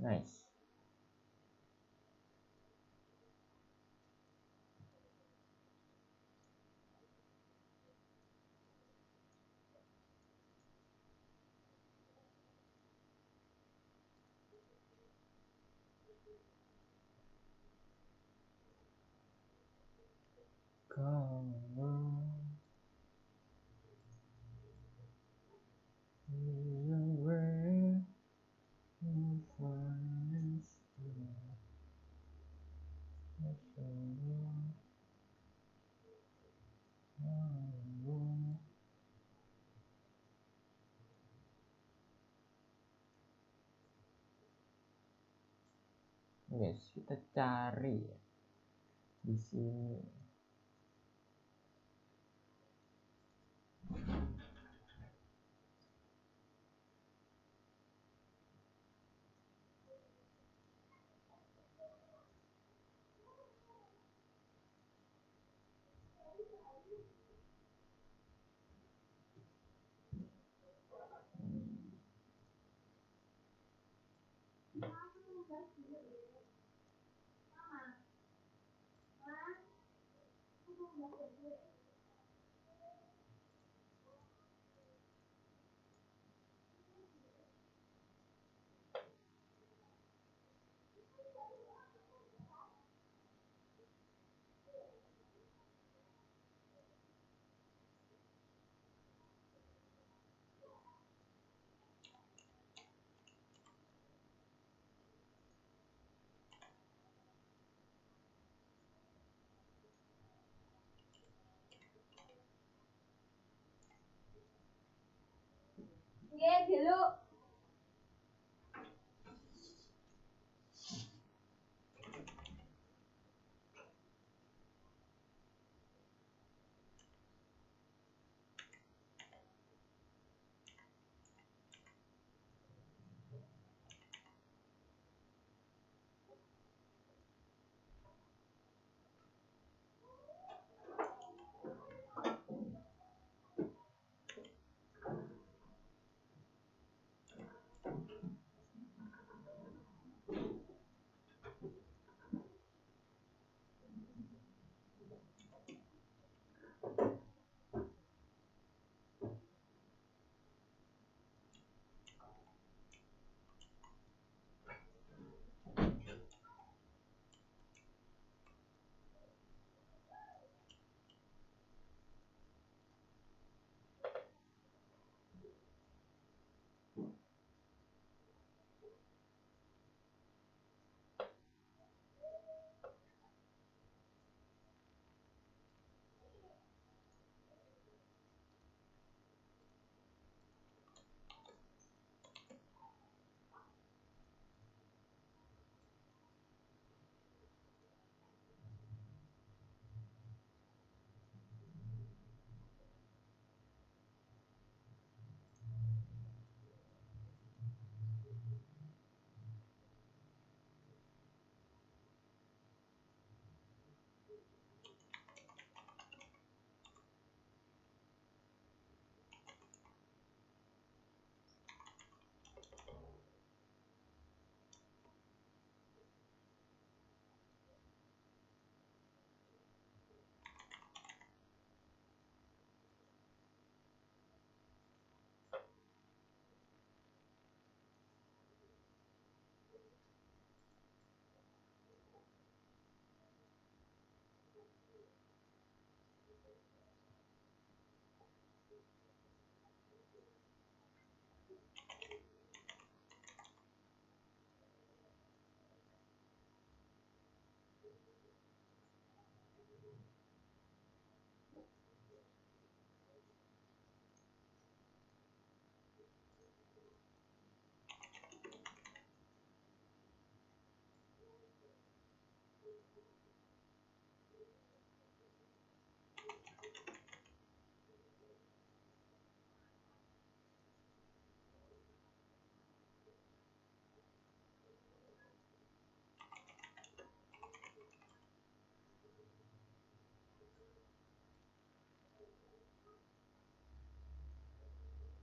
Nice. Guys, kita cari ya di sini. dulu.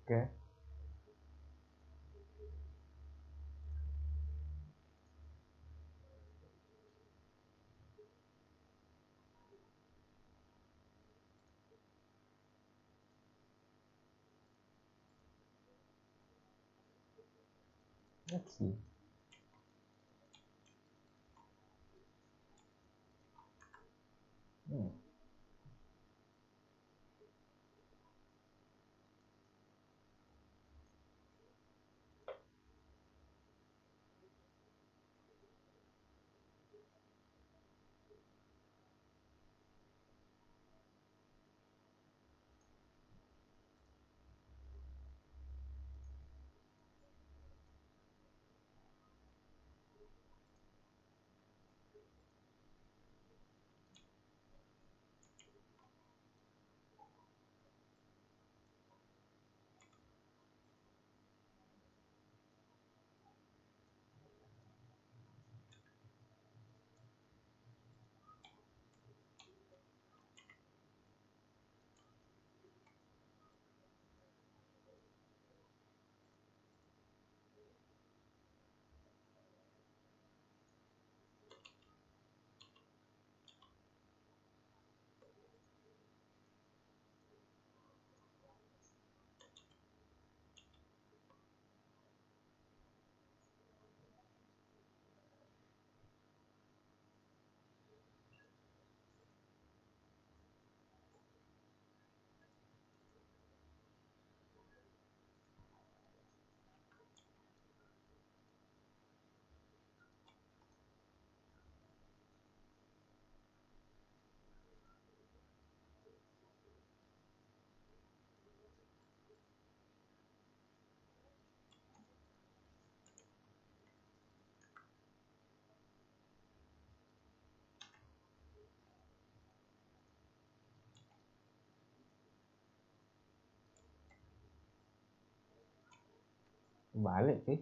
Oke. Let's see. Balik sih.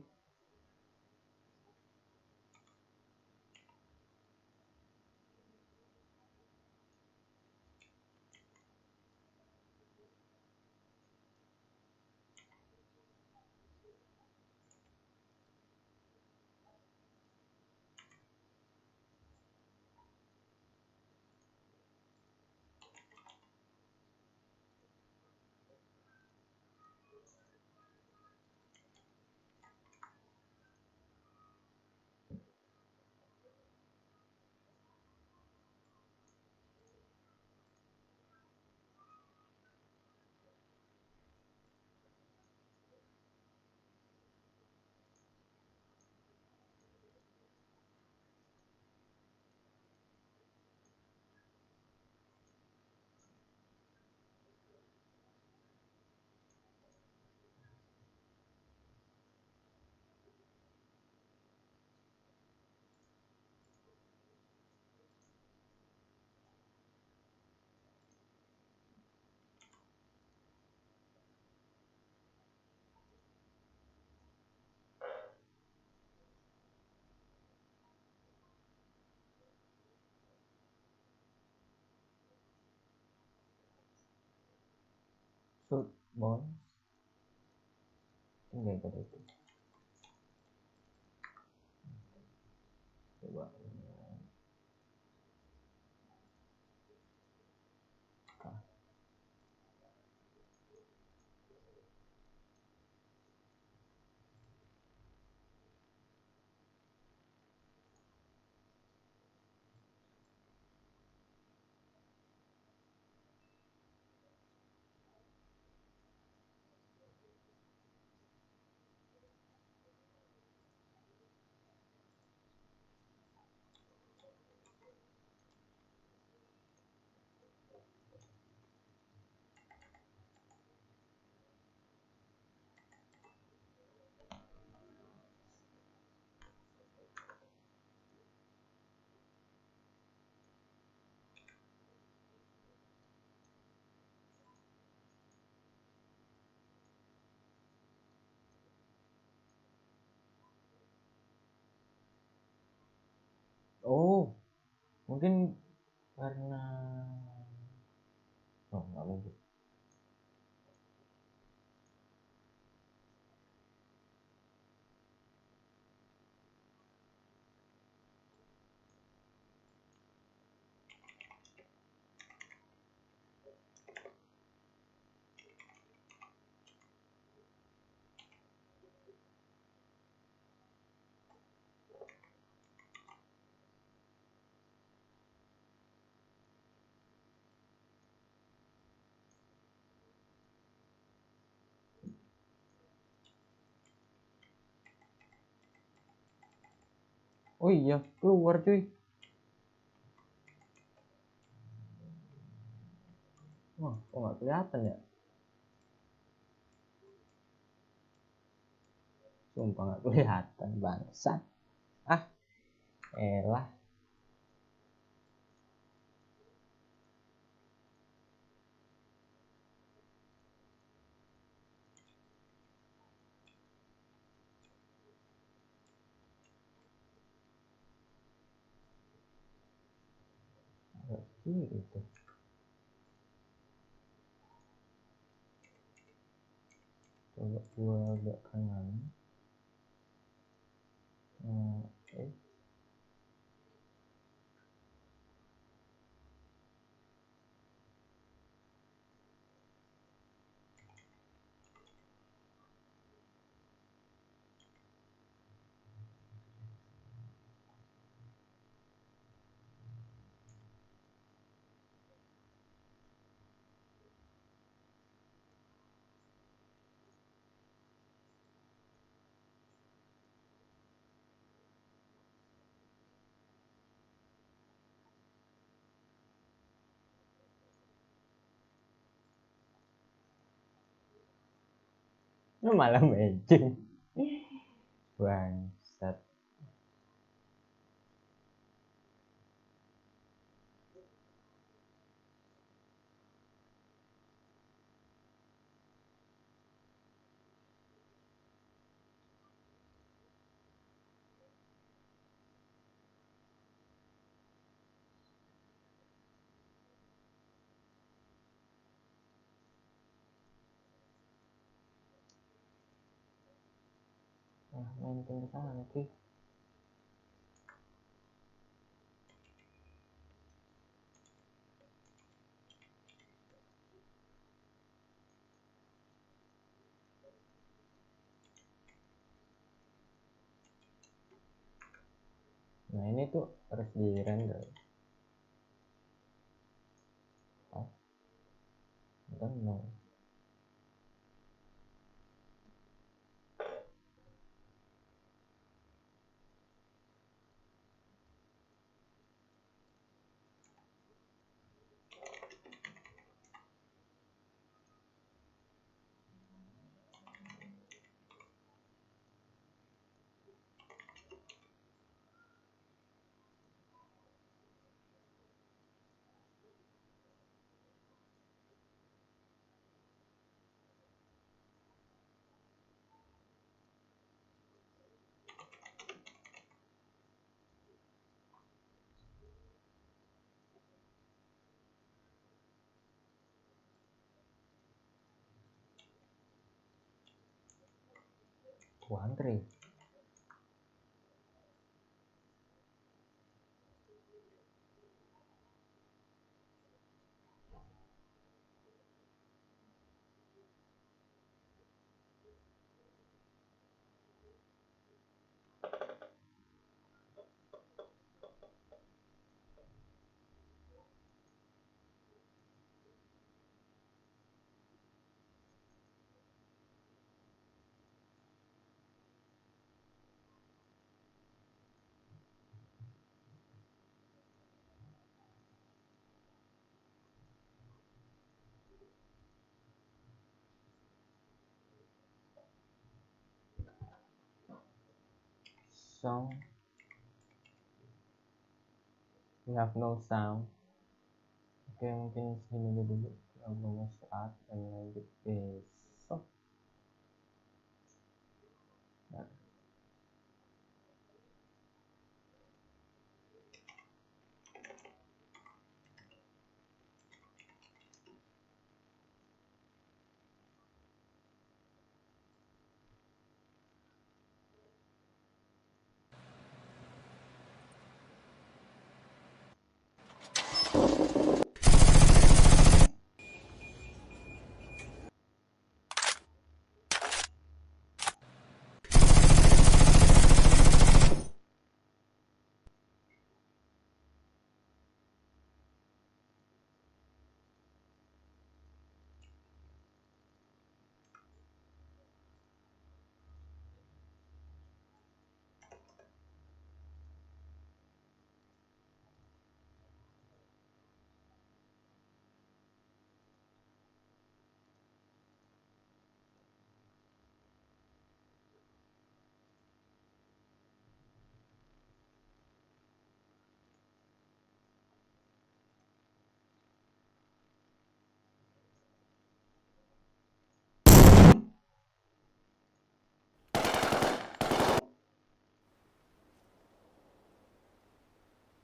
Shoot bounce. Enggak ikut itu. Coba. Oh, mungkin karena nggak mungkin. Oh iya, keluar cuy. Wah, kok nggak kelihatan ya? Sumpah nggak kelihatan, bangsat. Ah, elah. Itu. Coba gua agak kanan. Oke. Lu malah matching. Bangsat. Main ke sana cuy. Nah ini tuh harus di render. Oh, don't know. Kuantri. Sound. We have no sound. Oke, mungkin segini dulu. Album start dan lanjut besok. Nah.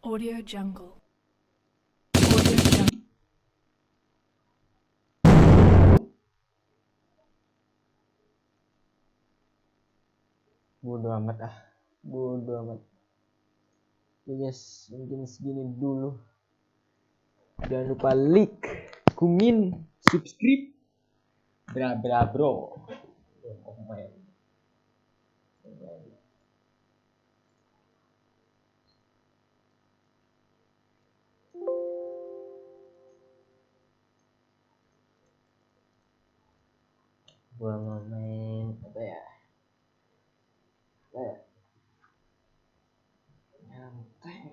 Audio Jungle. Audio Jungle. Bodo amat ah. Bodo amat. Oke guys, mungkin segini dulu. Jangan lupa like, komen, subscribe. Bra bro. Oh my. Gua mau main apa ya? Nyantai.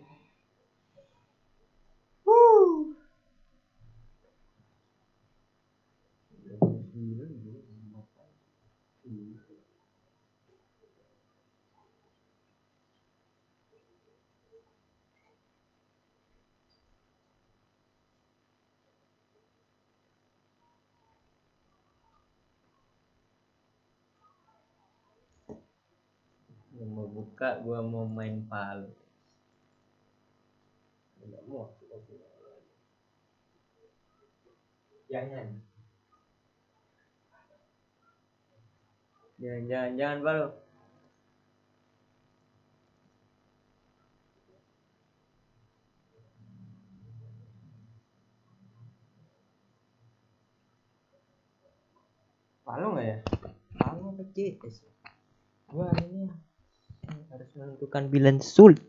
Mau buka, gua mau main palu. Enggak mau. Jangan palu. Palu nggak ya? Palu apa CS? Gua ini harus menentukan bilan sulit.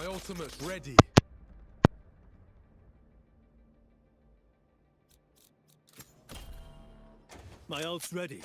My ultimate's ready. My ult's ready.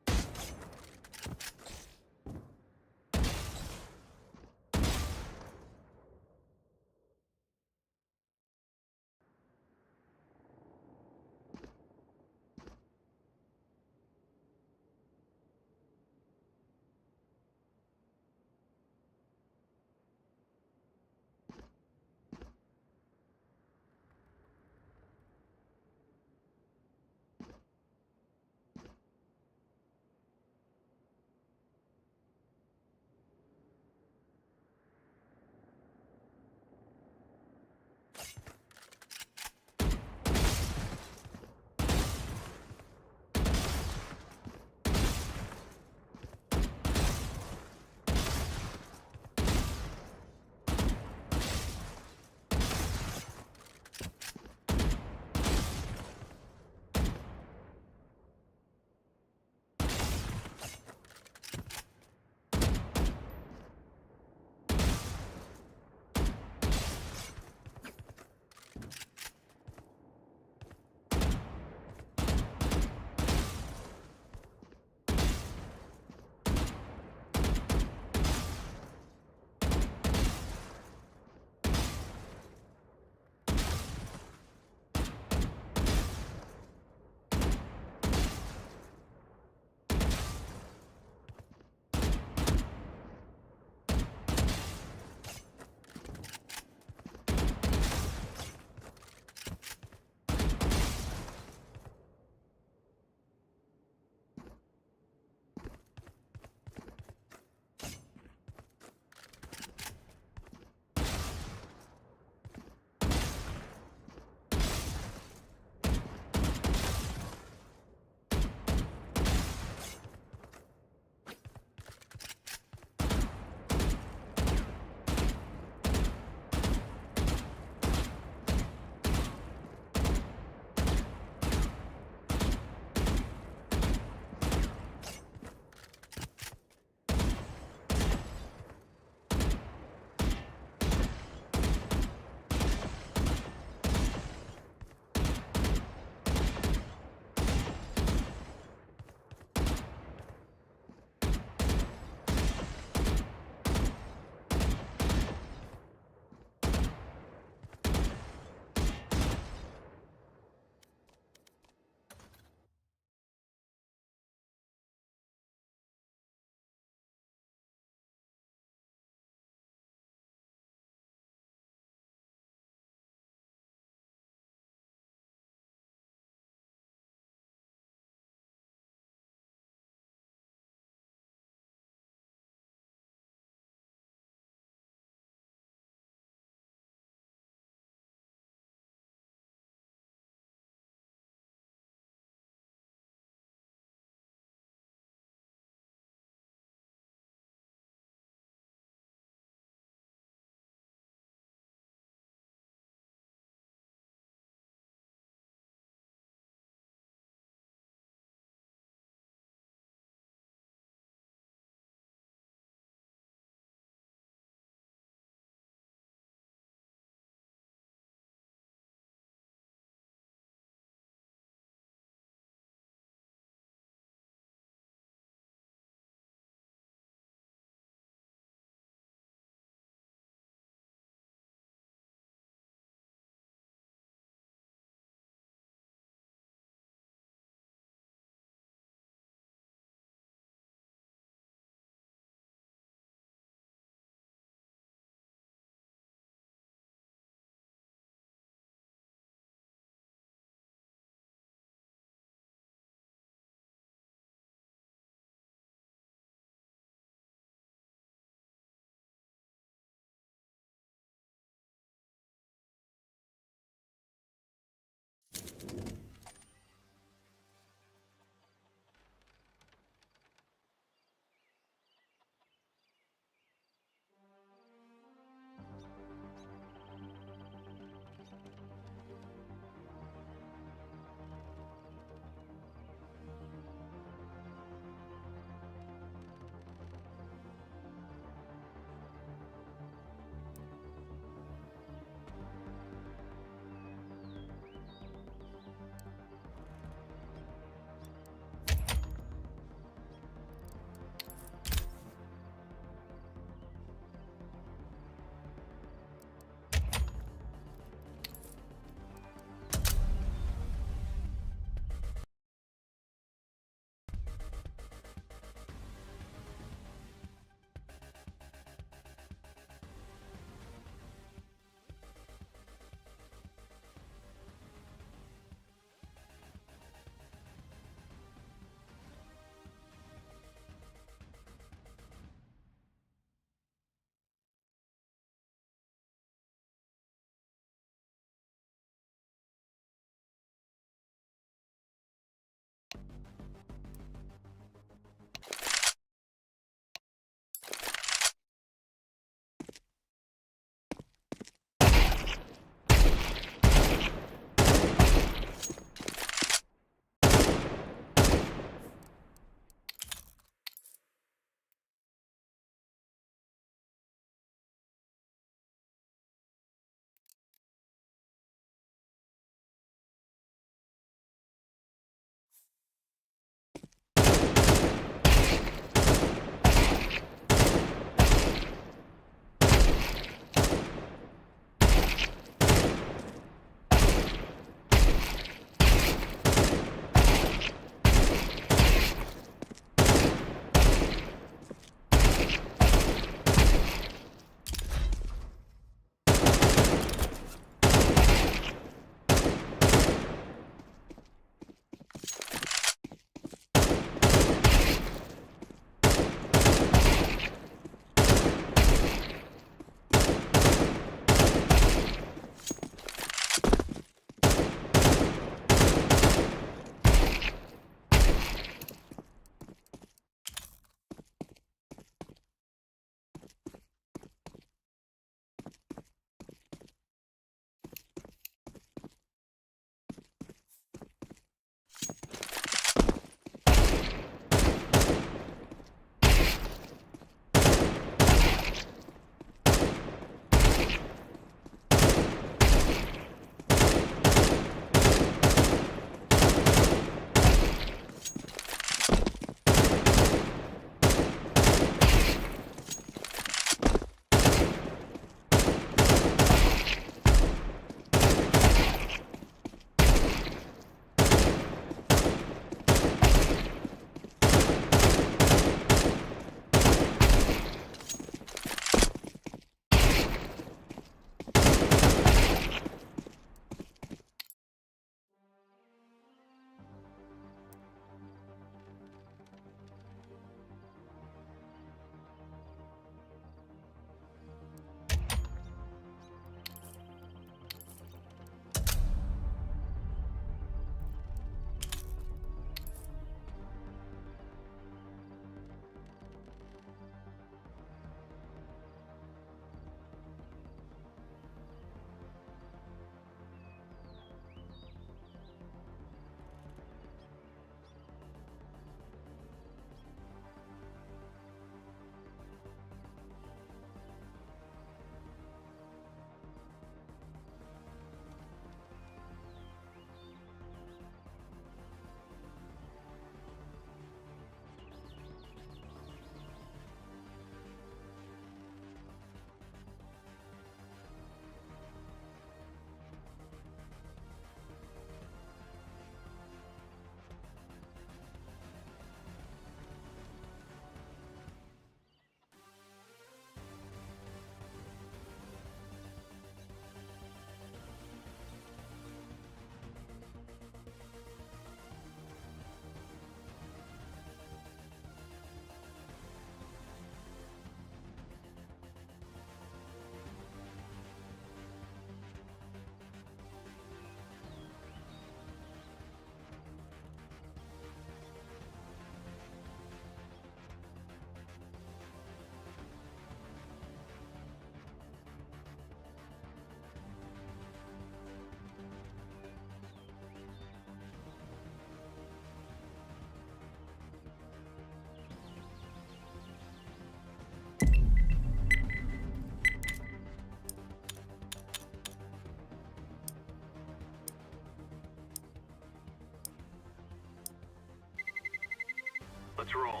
Let's roll.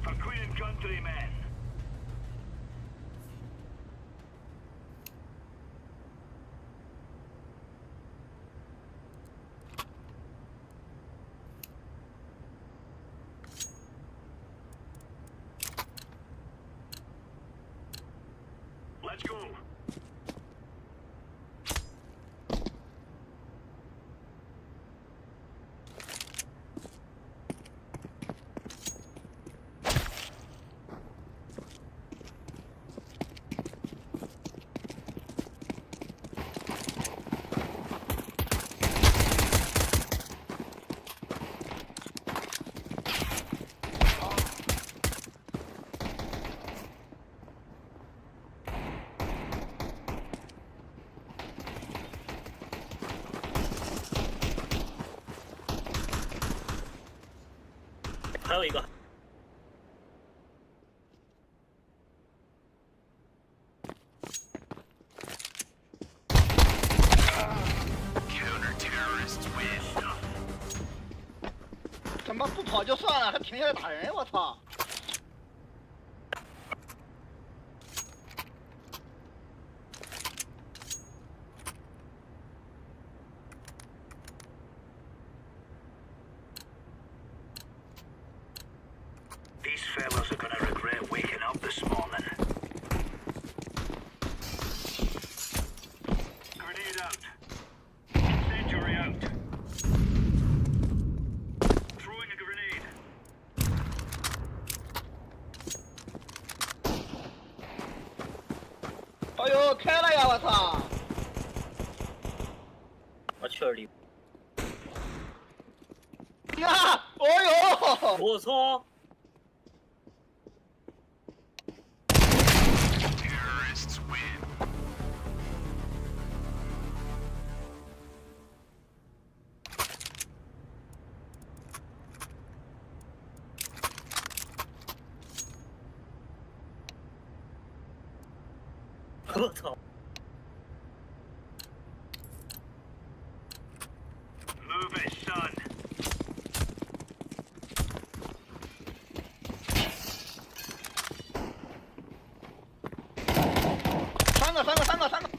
For Queen and Countrymen. Let's go. Counter-terrorists win. 怎么不跑就算了，还停下来打人？我操！ These fellas are gonna regret waking up this morning. Grenade out. Incendiary out. Throwing a grenade. 哎呦，开了呀！我操！我去里。呀！哦呦！我操！ Terrorists win. Move it, son. 三个！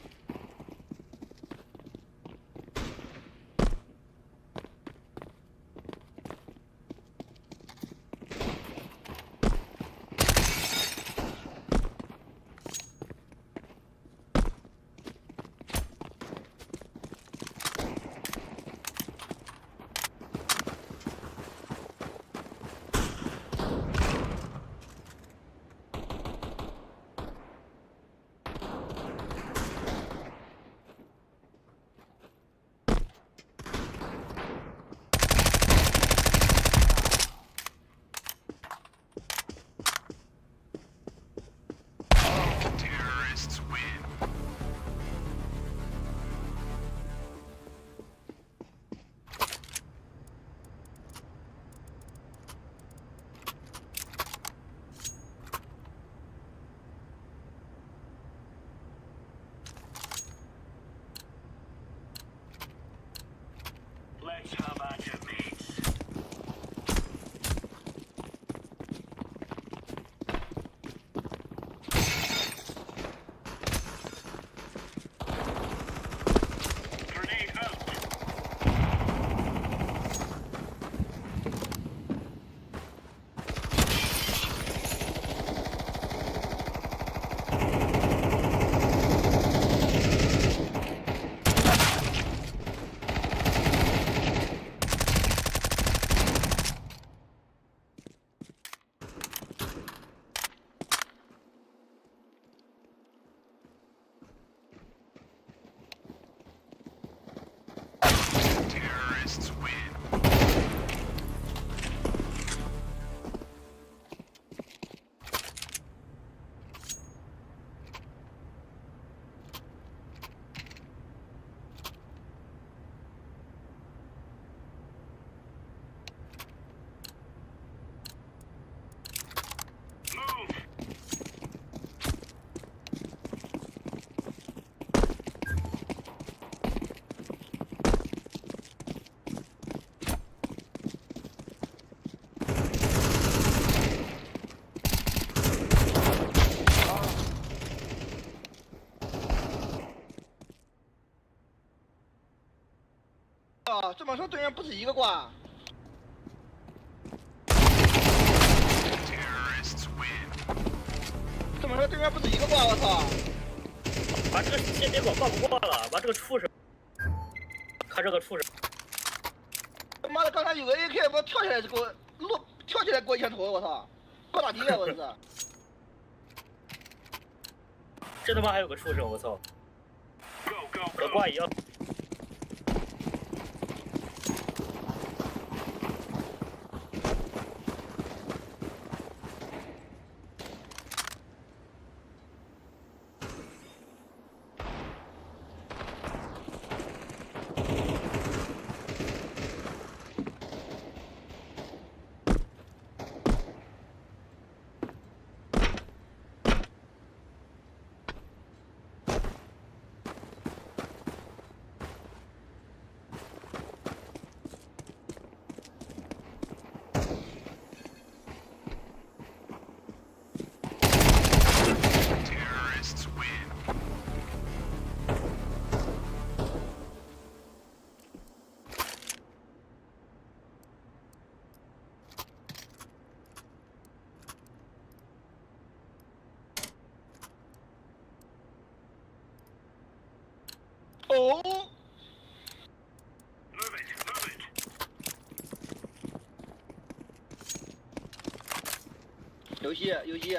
啊，这么说对面不止一个挂。这么说对面不止一个挂，我操！把这个先别管挂不挂了，把这个畜生，看这个畜生。他妈的，刚才有个 AK 不跳起来就给我跳起来给我一拳头，我操！不打敌啊，我这是。这他妈还有个畜生，我操！和挂一样。哦。游戏。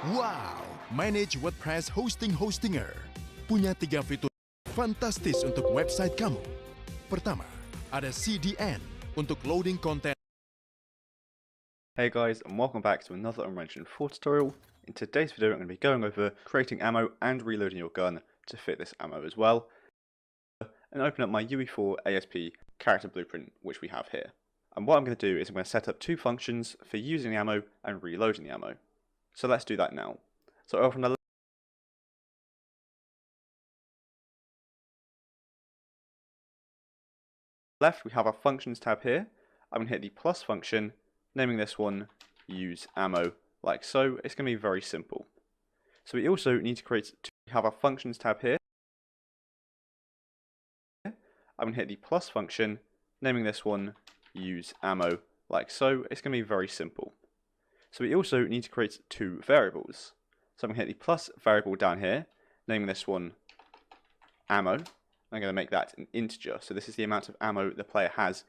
Wow, manage WordPress Hostinger. Punya 3 fitur fantastis untuk website kamu. Pertama, ada CDN untuk loading konten. Hey guys, and welcome back to another Unreal Engine 4 tutorial. In today's video I'm going to be going over creating ammo and reloading your gun to fit this ammo as well, and open up my UE4 ASP character blueprint which we have here. And what I'm going to do is I'm going to set up 2 functions for using the ammo and reloading the ammo. So let's do that now. So over on the left we have our functions tab here. I'm going to hit the plus function, naming this one use ammo, like so. It's going to be very simple. So we also need to have our functions tab here. I'm going to hit the plus function, naming this one use ammo, like so. It's going to be very simple. So we also need to create 2 variables. So I'm going to hit the plus variable down here, naming this one ammo. I'm going to make that an integer. So this is the amount of ammo the player has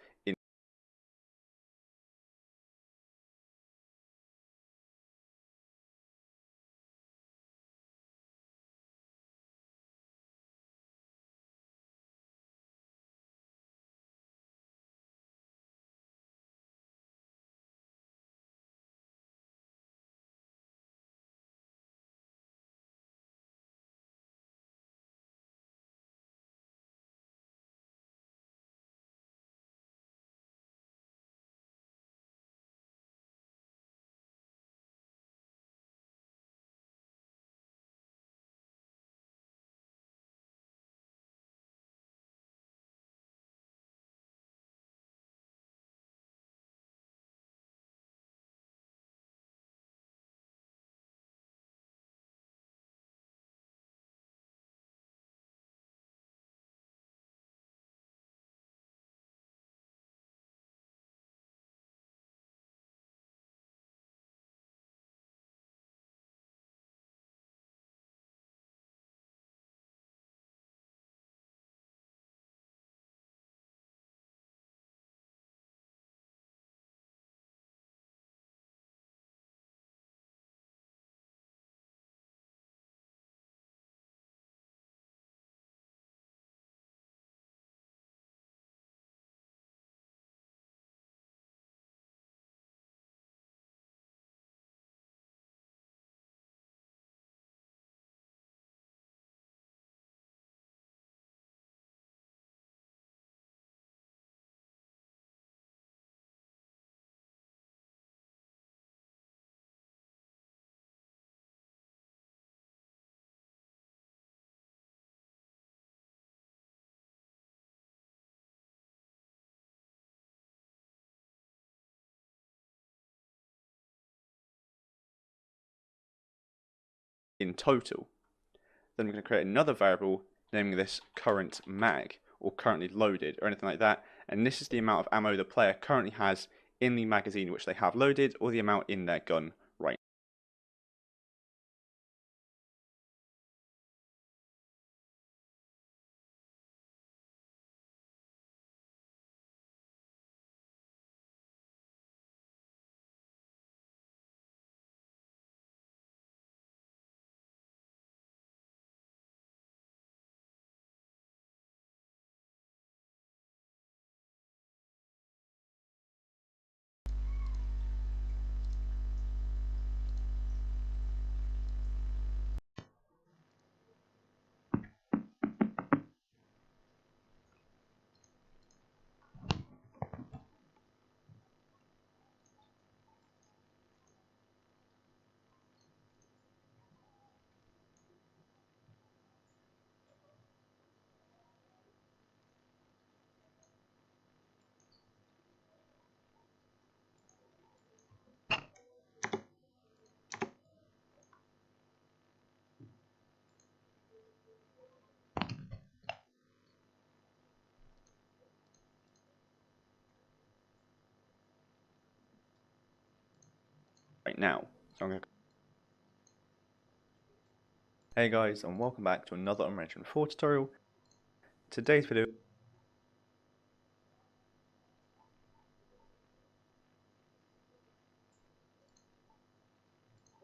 in total. Then we're going to create another variable naming this current mag, or currently loaded, or anything like that. And this is the amount of ammo the player currently has in the magazine which they have loaded, or the amount in their gun right now. So I'm going to... Hey guys, and welcome back to another Unreal Engine 4 tutorial. Today's video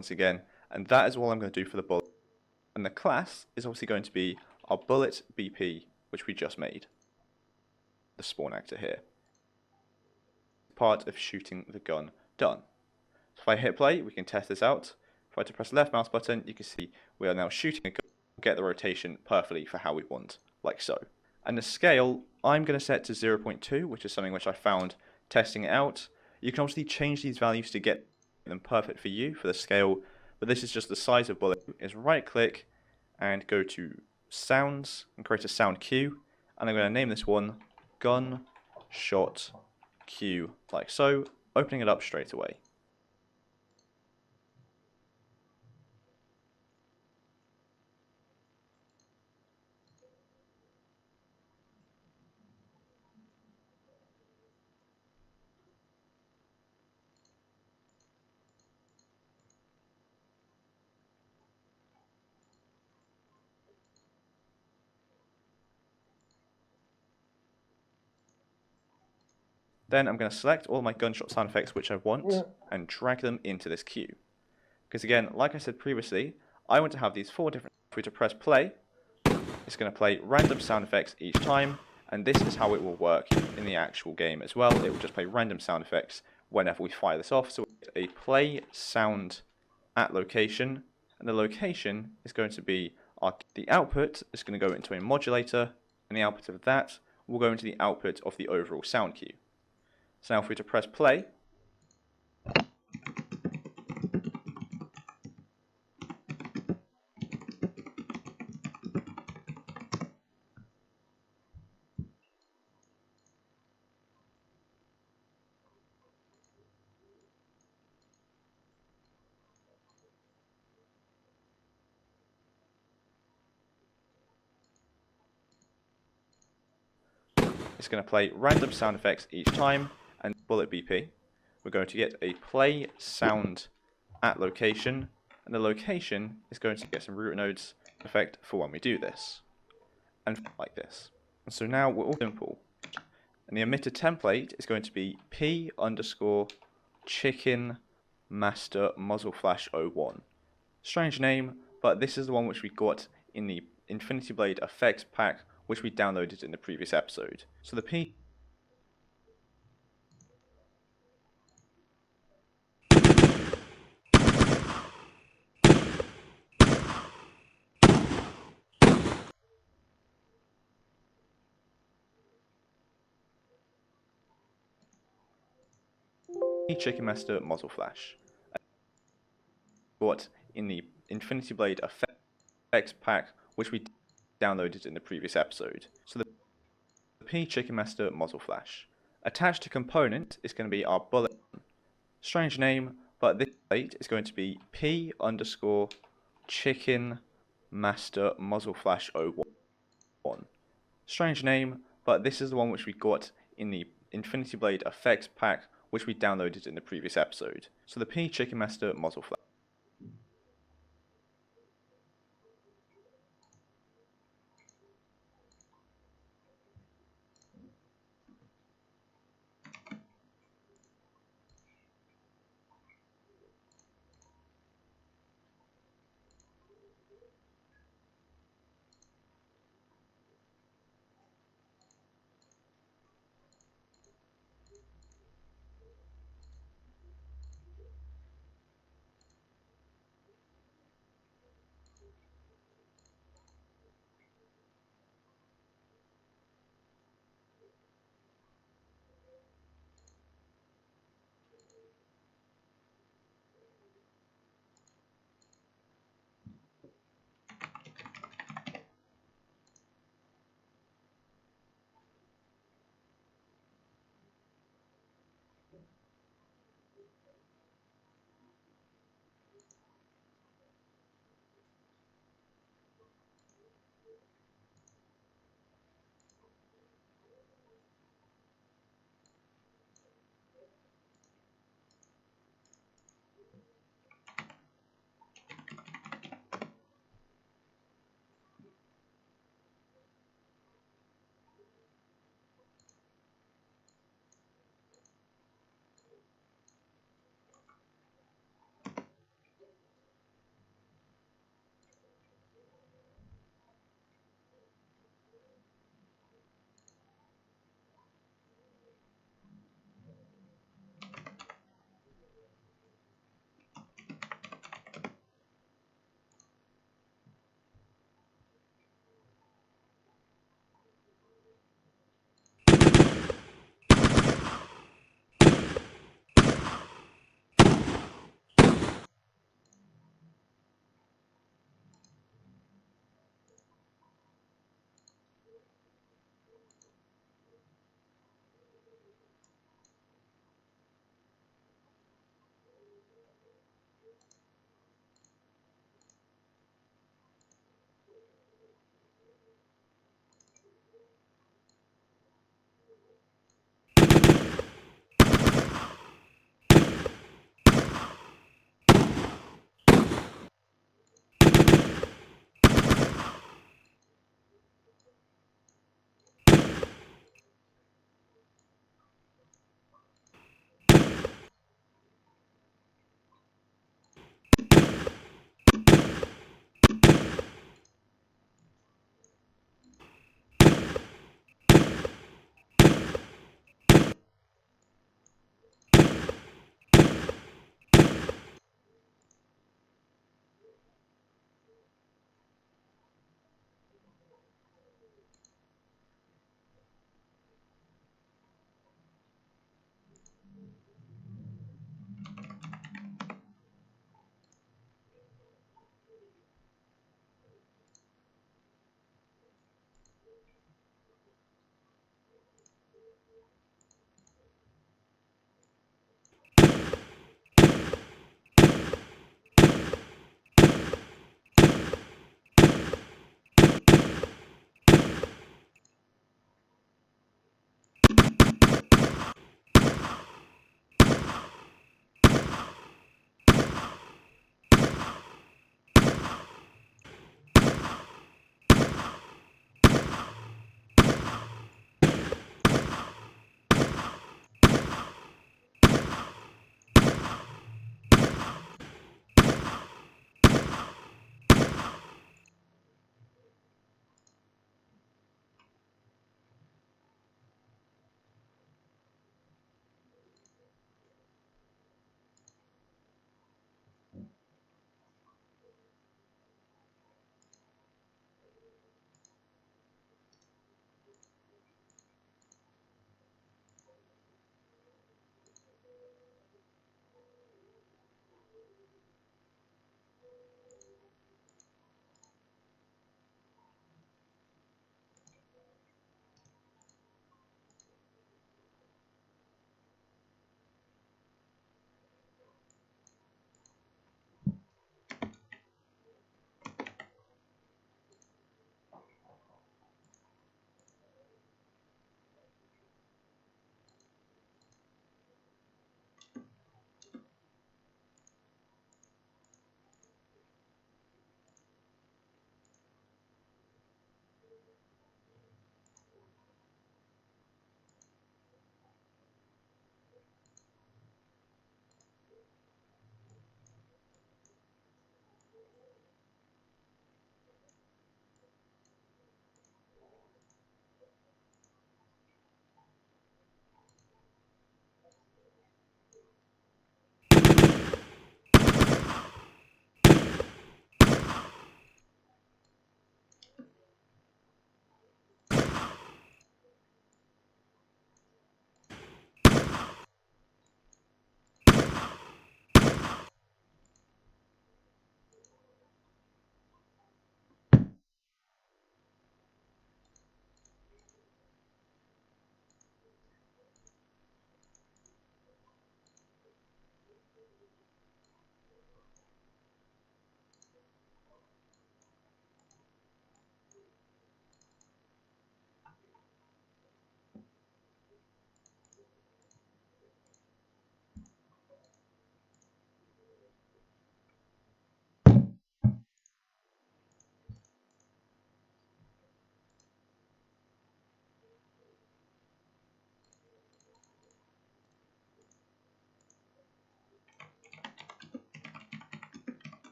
once again, And that is all I'm going to do for the bullet. And the class is obviously going to be our bullet BP, which we just made. The spawn actor here. Part of shooting the gun done. So if I hit play, we can test this out. If I press the left mouse button, you can see we are now shooting a gun. We'll get the rotation perfectly for how we want, like so. And the scale, I'm going to set to 0.2, which is something which I found testing it out. You can obviously change these values to get them perfect for you, for the scale, but this is just the size of bullet. Is right click and go to sounds and create a sound cue, and I'm going to name this one gun shot cue, like so, opening it up straight away. Then I'm going to select all my gunshot sound effects which I want and drag them into this queue. Because again, like I said previously, I want to have these 4 different. If we to press play, it's going to play random sound effects each time, and this is how it will work in the actual game as well. It will just play random sound effects whenever we fire this off. So a play sound at location, and the location is going to be the output is going to go into a modulator, and the output of that will go into the output of the overall sound cue. So now if we to press play, it's going to play random sound effects each time, and bullet BP. We're going to get a play sound at location, and the location is going to get some root nodes effect for when we do this, and like this. And so now we're all simple. And the emitter template is going to be p underscore chicken master muzzle flash 01. Strange name, but this is the one which we got in the Infinity Blade effects pack, which we downloaded in the previous episode. So the P Chicken Master muzzle flash. Got in the Infinity Blade effects pack, which we downloaded in the previous episode. So the P Chicken Master muzzle flash. Attached to component is going to be our bullet. Strange name, but this plate is going to be p underscore chicken master muzzle flash 01. Strange name, but this is the one which we got in the Infinity Blade effects pack, which we downloaded in the previous episode. So the P Chicken Master muzzle flash.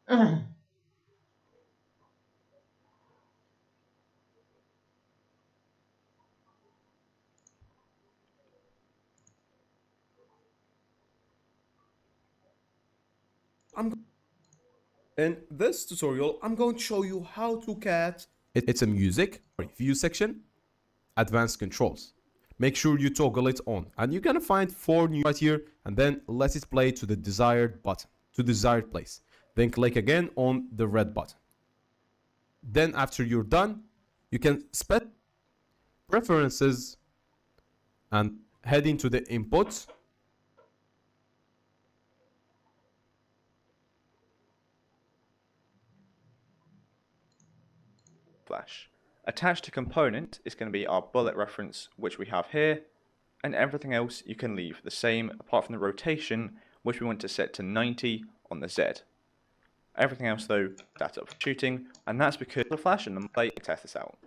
In this tutorial, I'm going to show you how to cat. It's a music, view section, advanced controls. Make sure you toggle it on, and you're gonna find 4 new right here, and then let it play to the desired button, to desired place. Then click again on the red button. Then after you're done, you can specify preferences and head into the inputs. Flash. Attached to component is going to be our bullet reference, which we have here, and everything else you can leave the same apart from the rotation, which we want to set to 90 on the Z. Everything else though, that's up for shooting, and that's because of the flash and the play to test this out.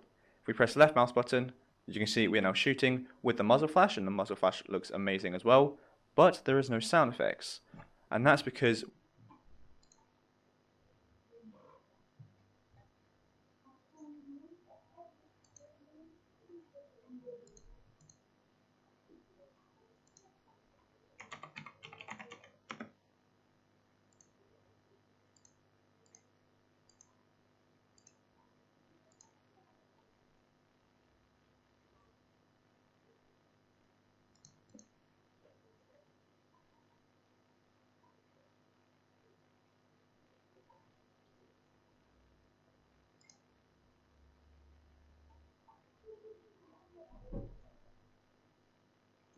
If we press the left mouse button, as you can see we are now shooting with the muzzle flash, and the muzzle flash looks amazing as well, but there is no sound effects, and that's because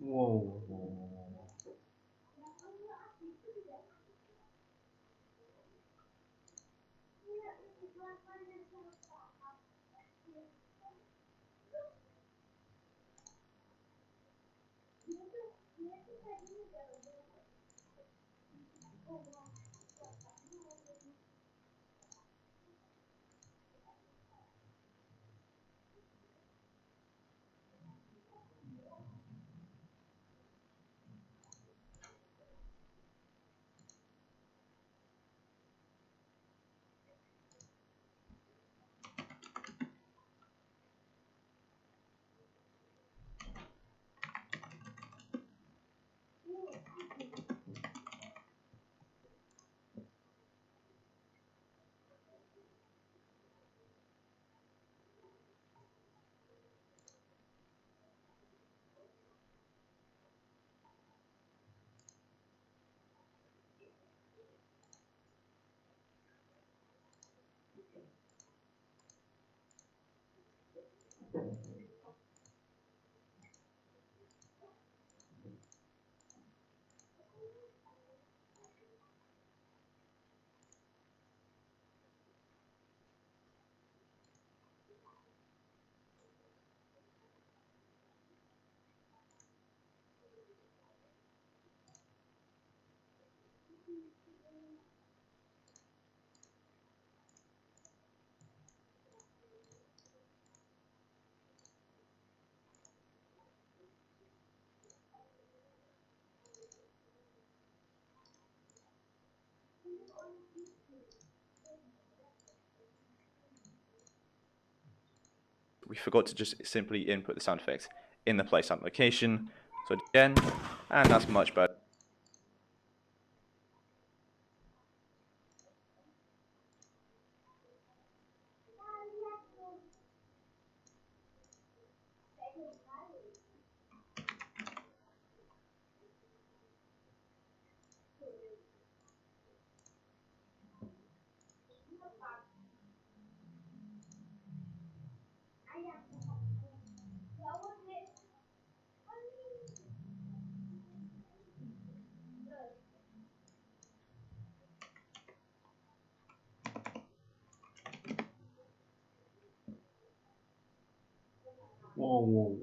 Wow. we forgot to just simply input the sound effect in the play sound location. So again, and that's much better. Wow.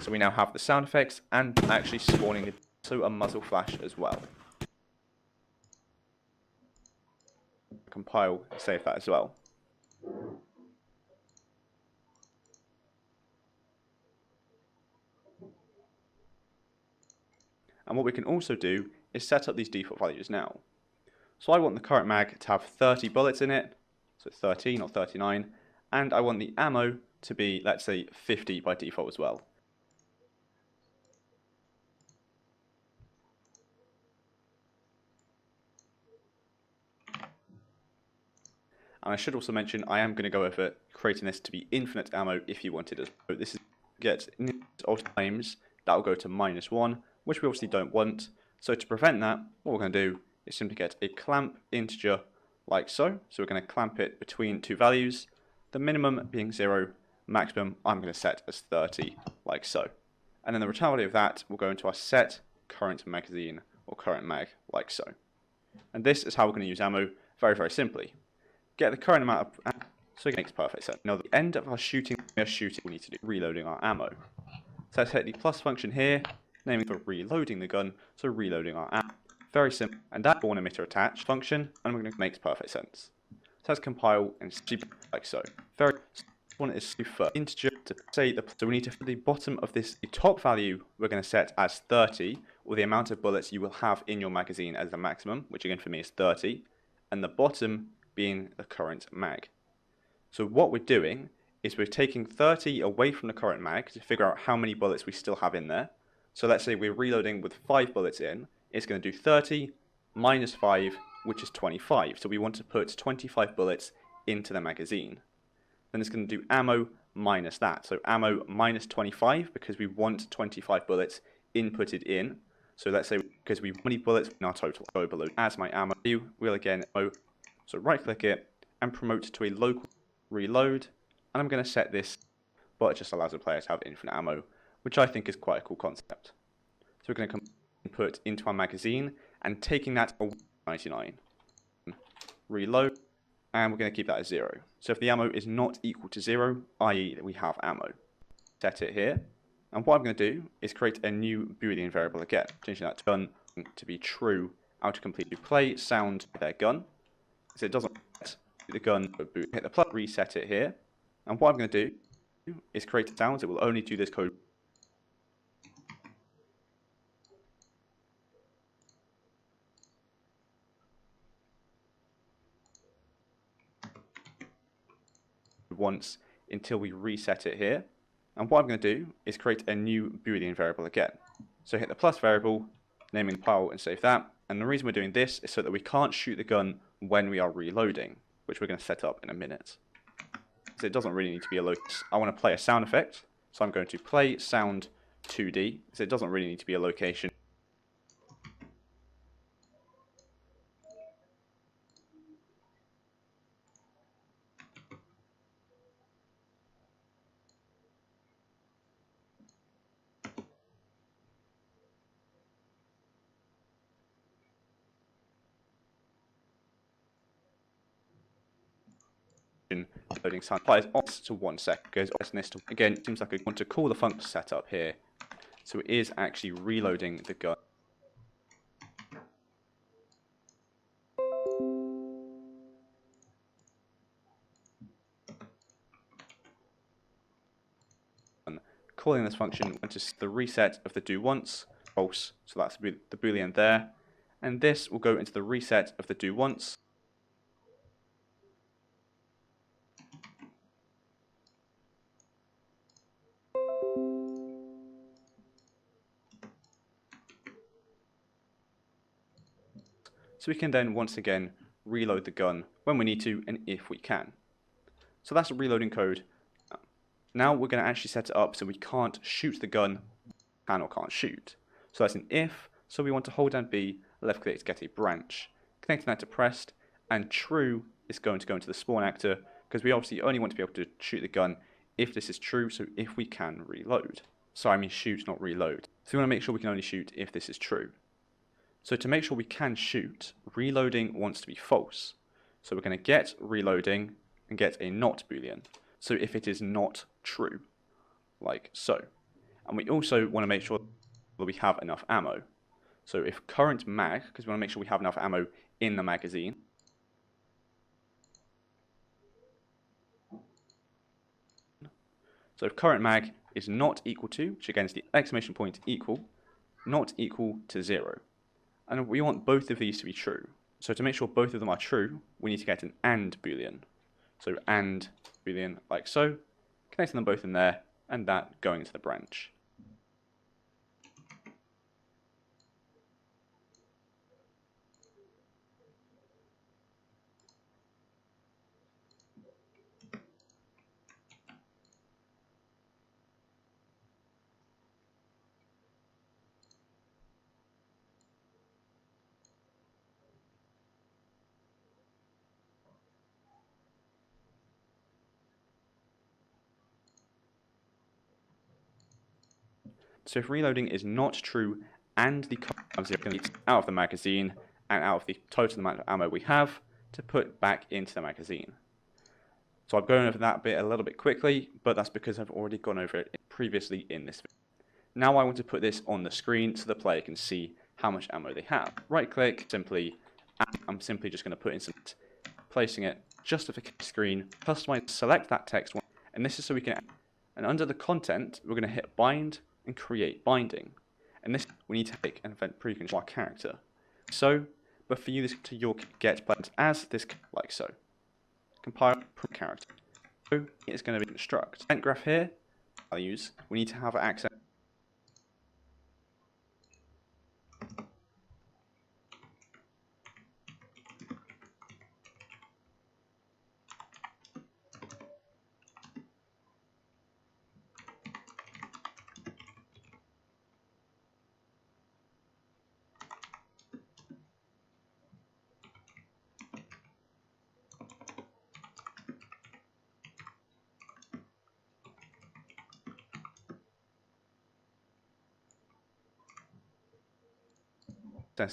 So we now have the sound effects and actually spawning to a muzzle flash as well. Compile and save that as well. And what we can also do is set up these default values now. So I want the current mag to have 30 bullets in it, so 13 or 39, and I want the ammo to be, let's say, 50 by default as well. And I should also mention I am going to go over creating this to be infinite ammo if you wanted it. So this is get all times that will go to -1, which we obviously don't want. So to prevent that, what we're going to do is simply get a clamp integer like so. So we're going to clamp it between two values, the minimum being 0, maximum I'm going to set as 30 like so. And then the return value of that will go into our set current magazine or current mag like so. And this is how we're going to use ammo very, very simply. Get the current amount of, so it makes perfect sense. Now, at the end of our shooting, we need to do reloading our ammo. So let's hit the plus function here, naming for reloading the gun, so reloading our ammo. Very simple, and that spawn emitter attached function, and we're going to make perfect sense. So let's compile and see like so. Very one is super integer to say the, so we need to for the bottom of this, the top value we're going to set as 30, or the amount of bullets you will have in your magazine as the maximum, which again for me is 30, and the bottom being the current mag. So what we're doing is we're taking 30 away from the current mag to figure out how many bullets we still have in there. So let's say we're reloading with 5 bullets in, it's going to do 30 minus 5, which is 25. So we want to put 25 bullets into the magazine. Then it's going to do ammo minus that. So ammo minus 25 because we want 25 bullets inputted in. So let's say because we want 20 bullets in our total, go below as my ammo, we'll again so right click it and promote to a local reload, and I'm going to set this, but it just allows the player to have infinite ammo, which I think is quite a cool concept. So we're going to come and put into our magazine and taking that away 99. Reload, and we're going to keep that as 0. So if the ammo is not equal to 0, i.e. that we have ammo, set it here. And what I'm going to do is create a new Boolean variable again, changing that gun to be true out to completely play sound their gun. So it doesn't the gun boot. Hit the plus, reset it here, and what I'm going to do is create sounds. It will only do this code once until we reset it here. And what I'm going to do is create a new Boolean variable again. So hit the plus variable, naming the file, and save that. And the reason we're doing this is so that we can't shoot the gun when we are reloading, which we're going to set up in a minute. So it doesn't really need to be a locus. I want to play a sound effect. So I'm going to play sound 2D, so it doesn't really need to be a location. Loading sound applies to 1 second, goes again. It seems like I want to call the function setup here, so it is actually reloading the gun. Calling this function when to the reset of the do once false, so that's the boolean there, and this will go into the reset of the do once. So we can then once again reload the gun when we need to and if we can. So that's the reloading code. Now we're going to actually set it up so we can't shoot the gun, can or can't shoot. So that's an if, so we want to hold down B, left click to get a branch, connecting that to pressed, and true is going to go into the spawn actor, because we obviously only want to be able to shoot the gun if this is true, so if we can reload. Sorry, I mean shoot, not reload. So we want to make sure we can only shoot if this is true. So to make sure we can shoot, reloading wants to be false. So we're going to get reloading and get a not boolean. So if it is not true, like so. And we also want to make sure that we have enough ammo. So if current mag, because we want to make sure we have enough ammo in the magazine. So if current mag is not equal to, which again is the exclamation point equal, not equal to 0. And we want both of these to be true. So to make sure both of them are true, we need to get an AND boolean. So AND boolean like so, connecting them both in there, and that going into the branch. So if reloading is not true and the out of the magazine and out of the total amount of ammo we have to put back into the magazine. So I'm going over that bit a little bit quickly, but that's because I've already gone over it previously in this video. Now I want to put this on the screen so the player can see how much ammo they have. Right click, I'm simply just going to put in some, placing it justification screen, customize, select that text one, and this is so we can, and under the content, we're going to hit bind and create binding. And this, we need to take an event precondition our character. So, but for you, this to your get blend as this, like so. Compile character. So, it's going to be construct. Event graph here, values, we need to have access.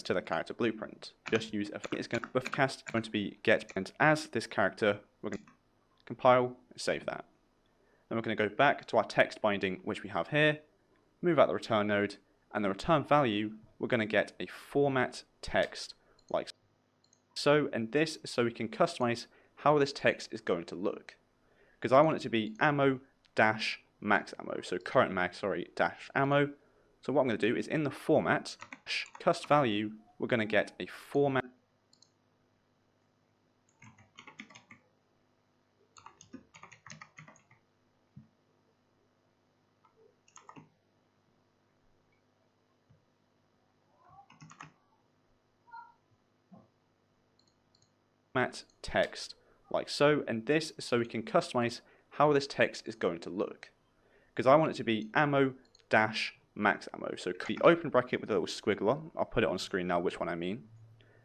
To the character blueprint. Just use it's going to cast going to be get blend as this character. We're going to compile, save that. Then we're going to go back to our text binding, which we have here. Move out the return node, and the return value we're going to get a format text like so. And this is so we can customize how this text is going to look. Because I want it to be ammo dash max ammo. So current mag, sorry, dash ammo. So what I'm going to do is in the format, cust value, we're going to get a format text like so, and this is so we can customize how this text is going to look. because I want it to be ammo dash max ammo. So the open bracket with a little squiggle on, I'll put it on screen now which one I mean,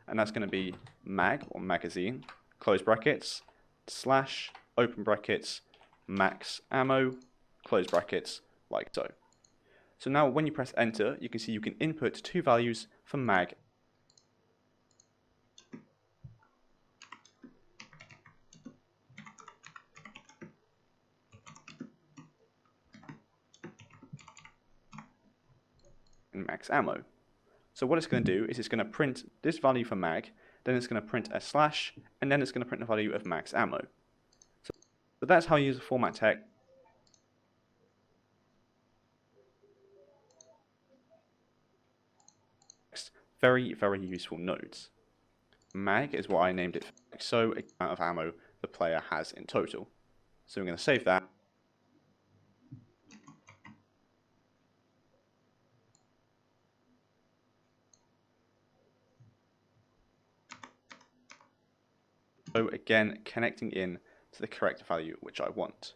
and that's going to be mag or magazine, close brackets, slash open brackets max ammo, close brackets, like so. So now when you press enter, you can see you can input 2 values for mag and max ammo. So what it's going to do is it's going to print this value for mag, then it's going to print a slash, and then it's going to print the value of max ammo. So that's how you use the format text. Very, very useful notes. Mag is what I named it, so the amount of ammo the player has in total. So I'm going to save that. So again, connecting in to the correct value which I want.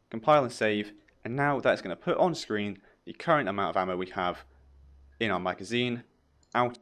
Compile and save, and now that's going to put on screen the current amount of ammo we have in our magazine out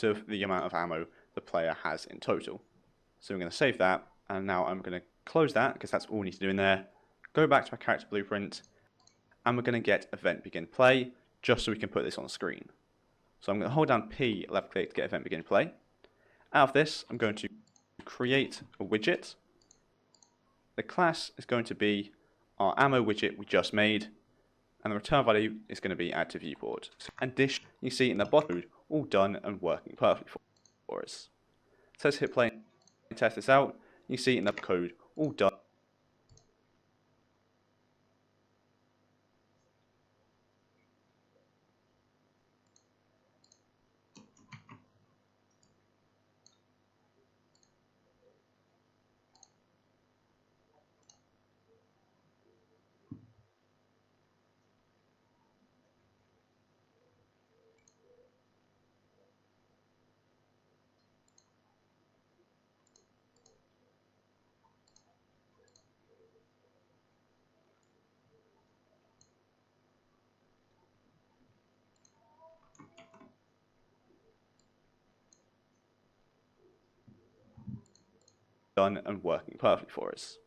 of the amount of ammo the player has in total. So I'm going to save that, and now I'm going to close that because that's all we need to do in there. Go back to our character blueprint, and we're going to get event begin play just so we can put this on screen. So I'm going to hold down P, left click to get event begin play. Out of this, I'm going to create a widget. The class is going to be our ammo widget we just made, and the return value is going to be add to viewport. And this you see in the bottom, all done and working perfectly for us. So let's hit play and test this out. You see in the code all done. Done and working perfectly for us.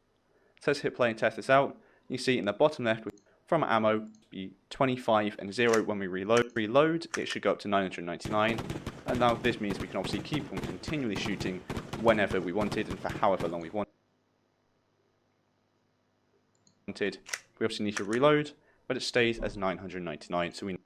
So let's hit play and test this out. You see in the bottom left from ammo be 25 and 0 when we reload. It should go up to 999, and now this means we can obviously keep on continually shooting whenever we wanted and for however long we wanted. We obviously need to reload, but it stays as 999, so we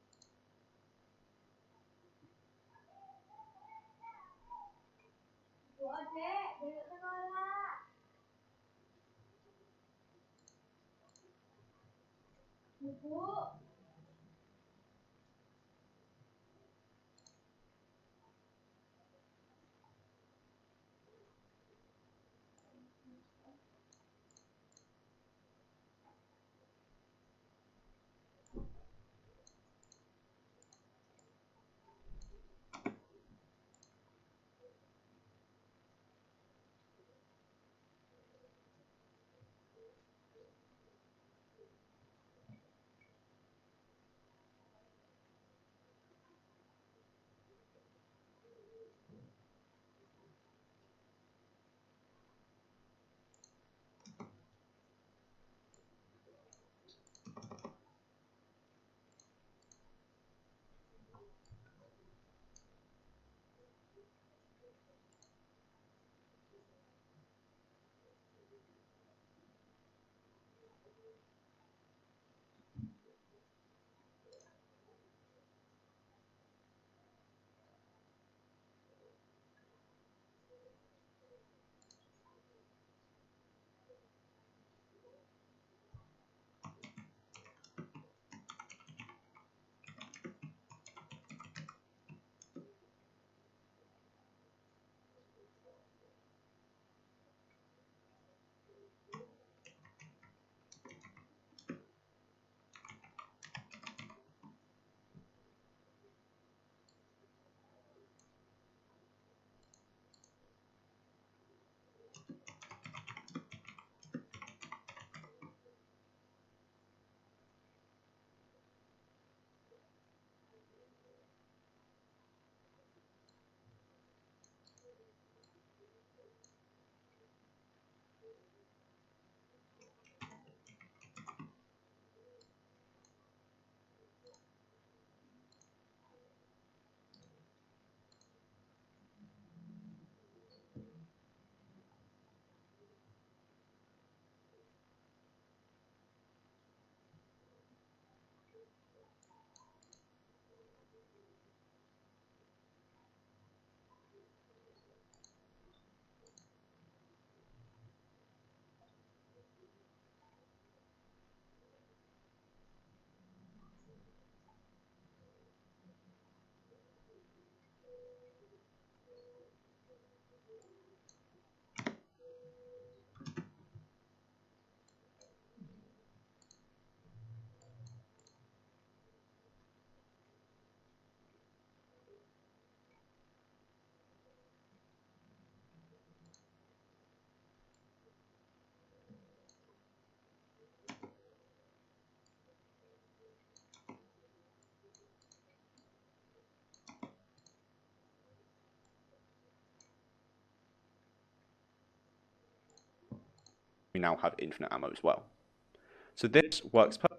we now have infinite ammo as well. So this works perfectly.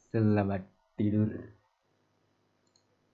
Selamat tidur.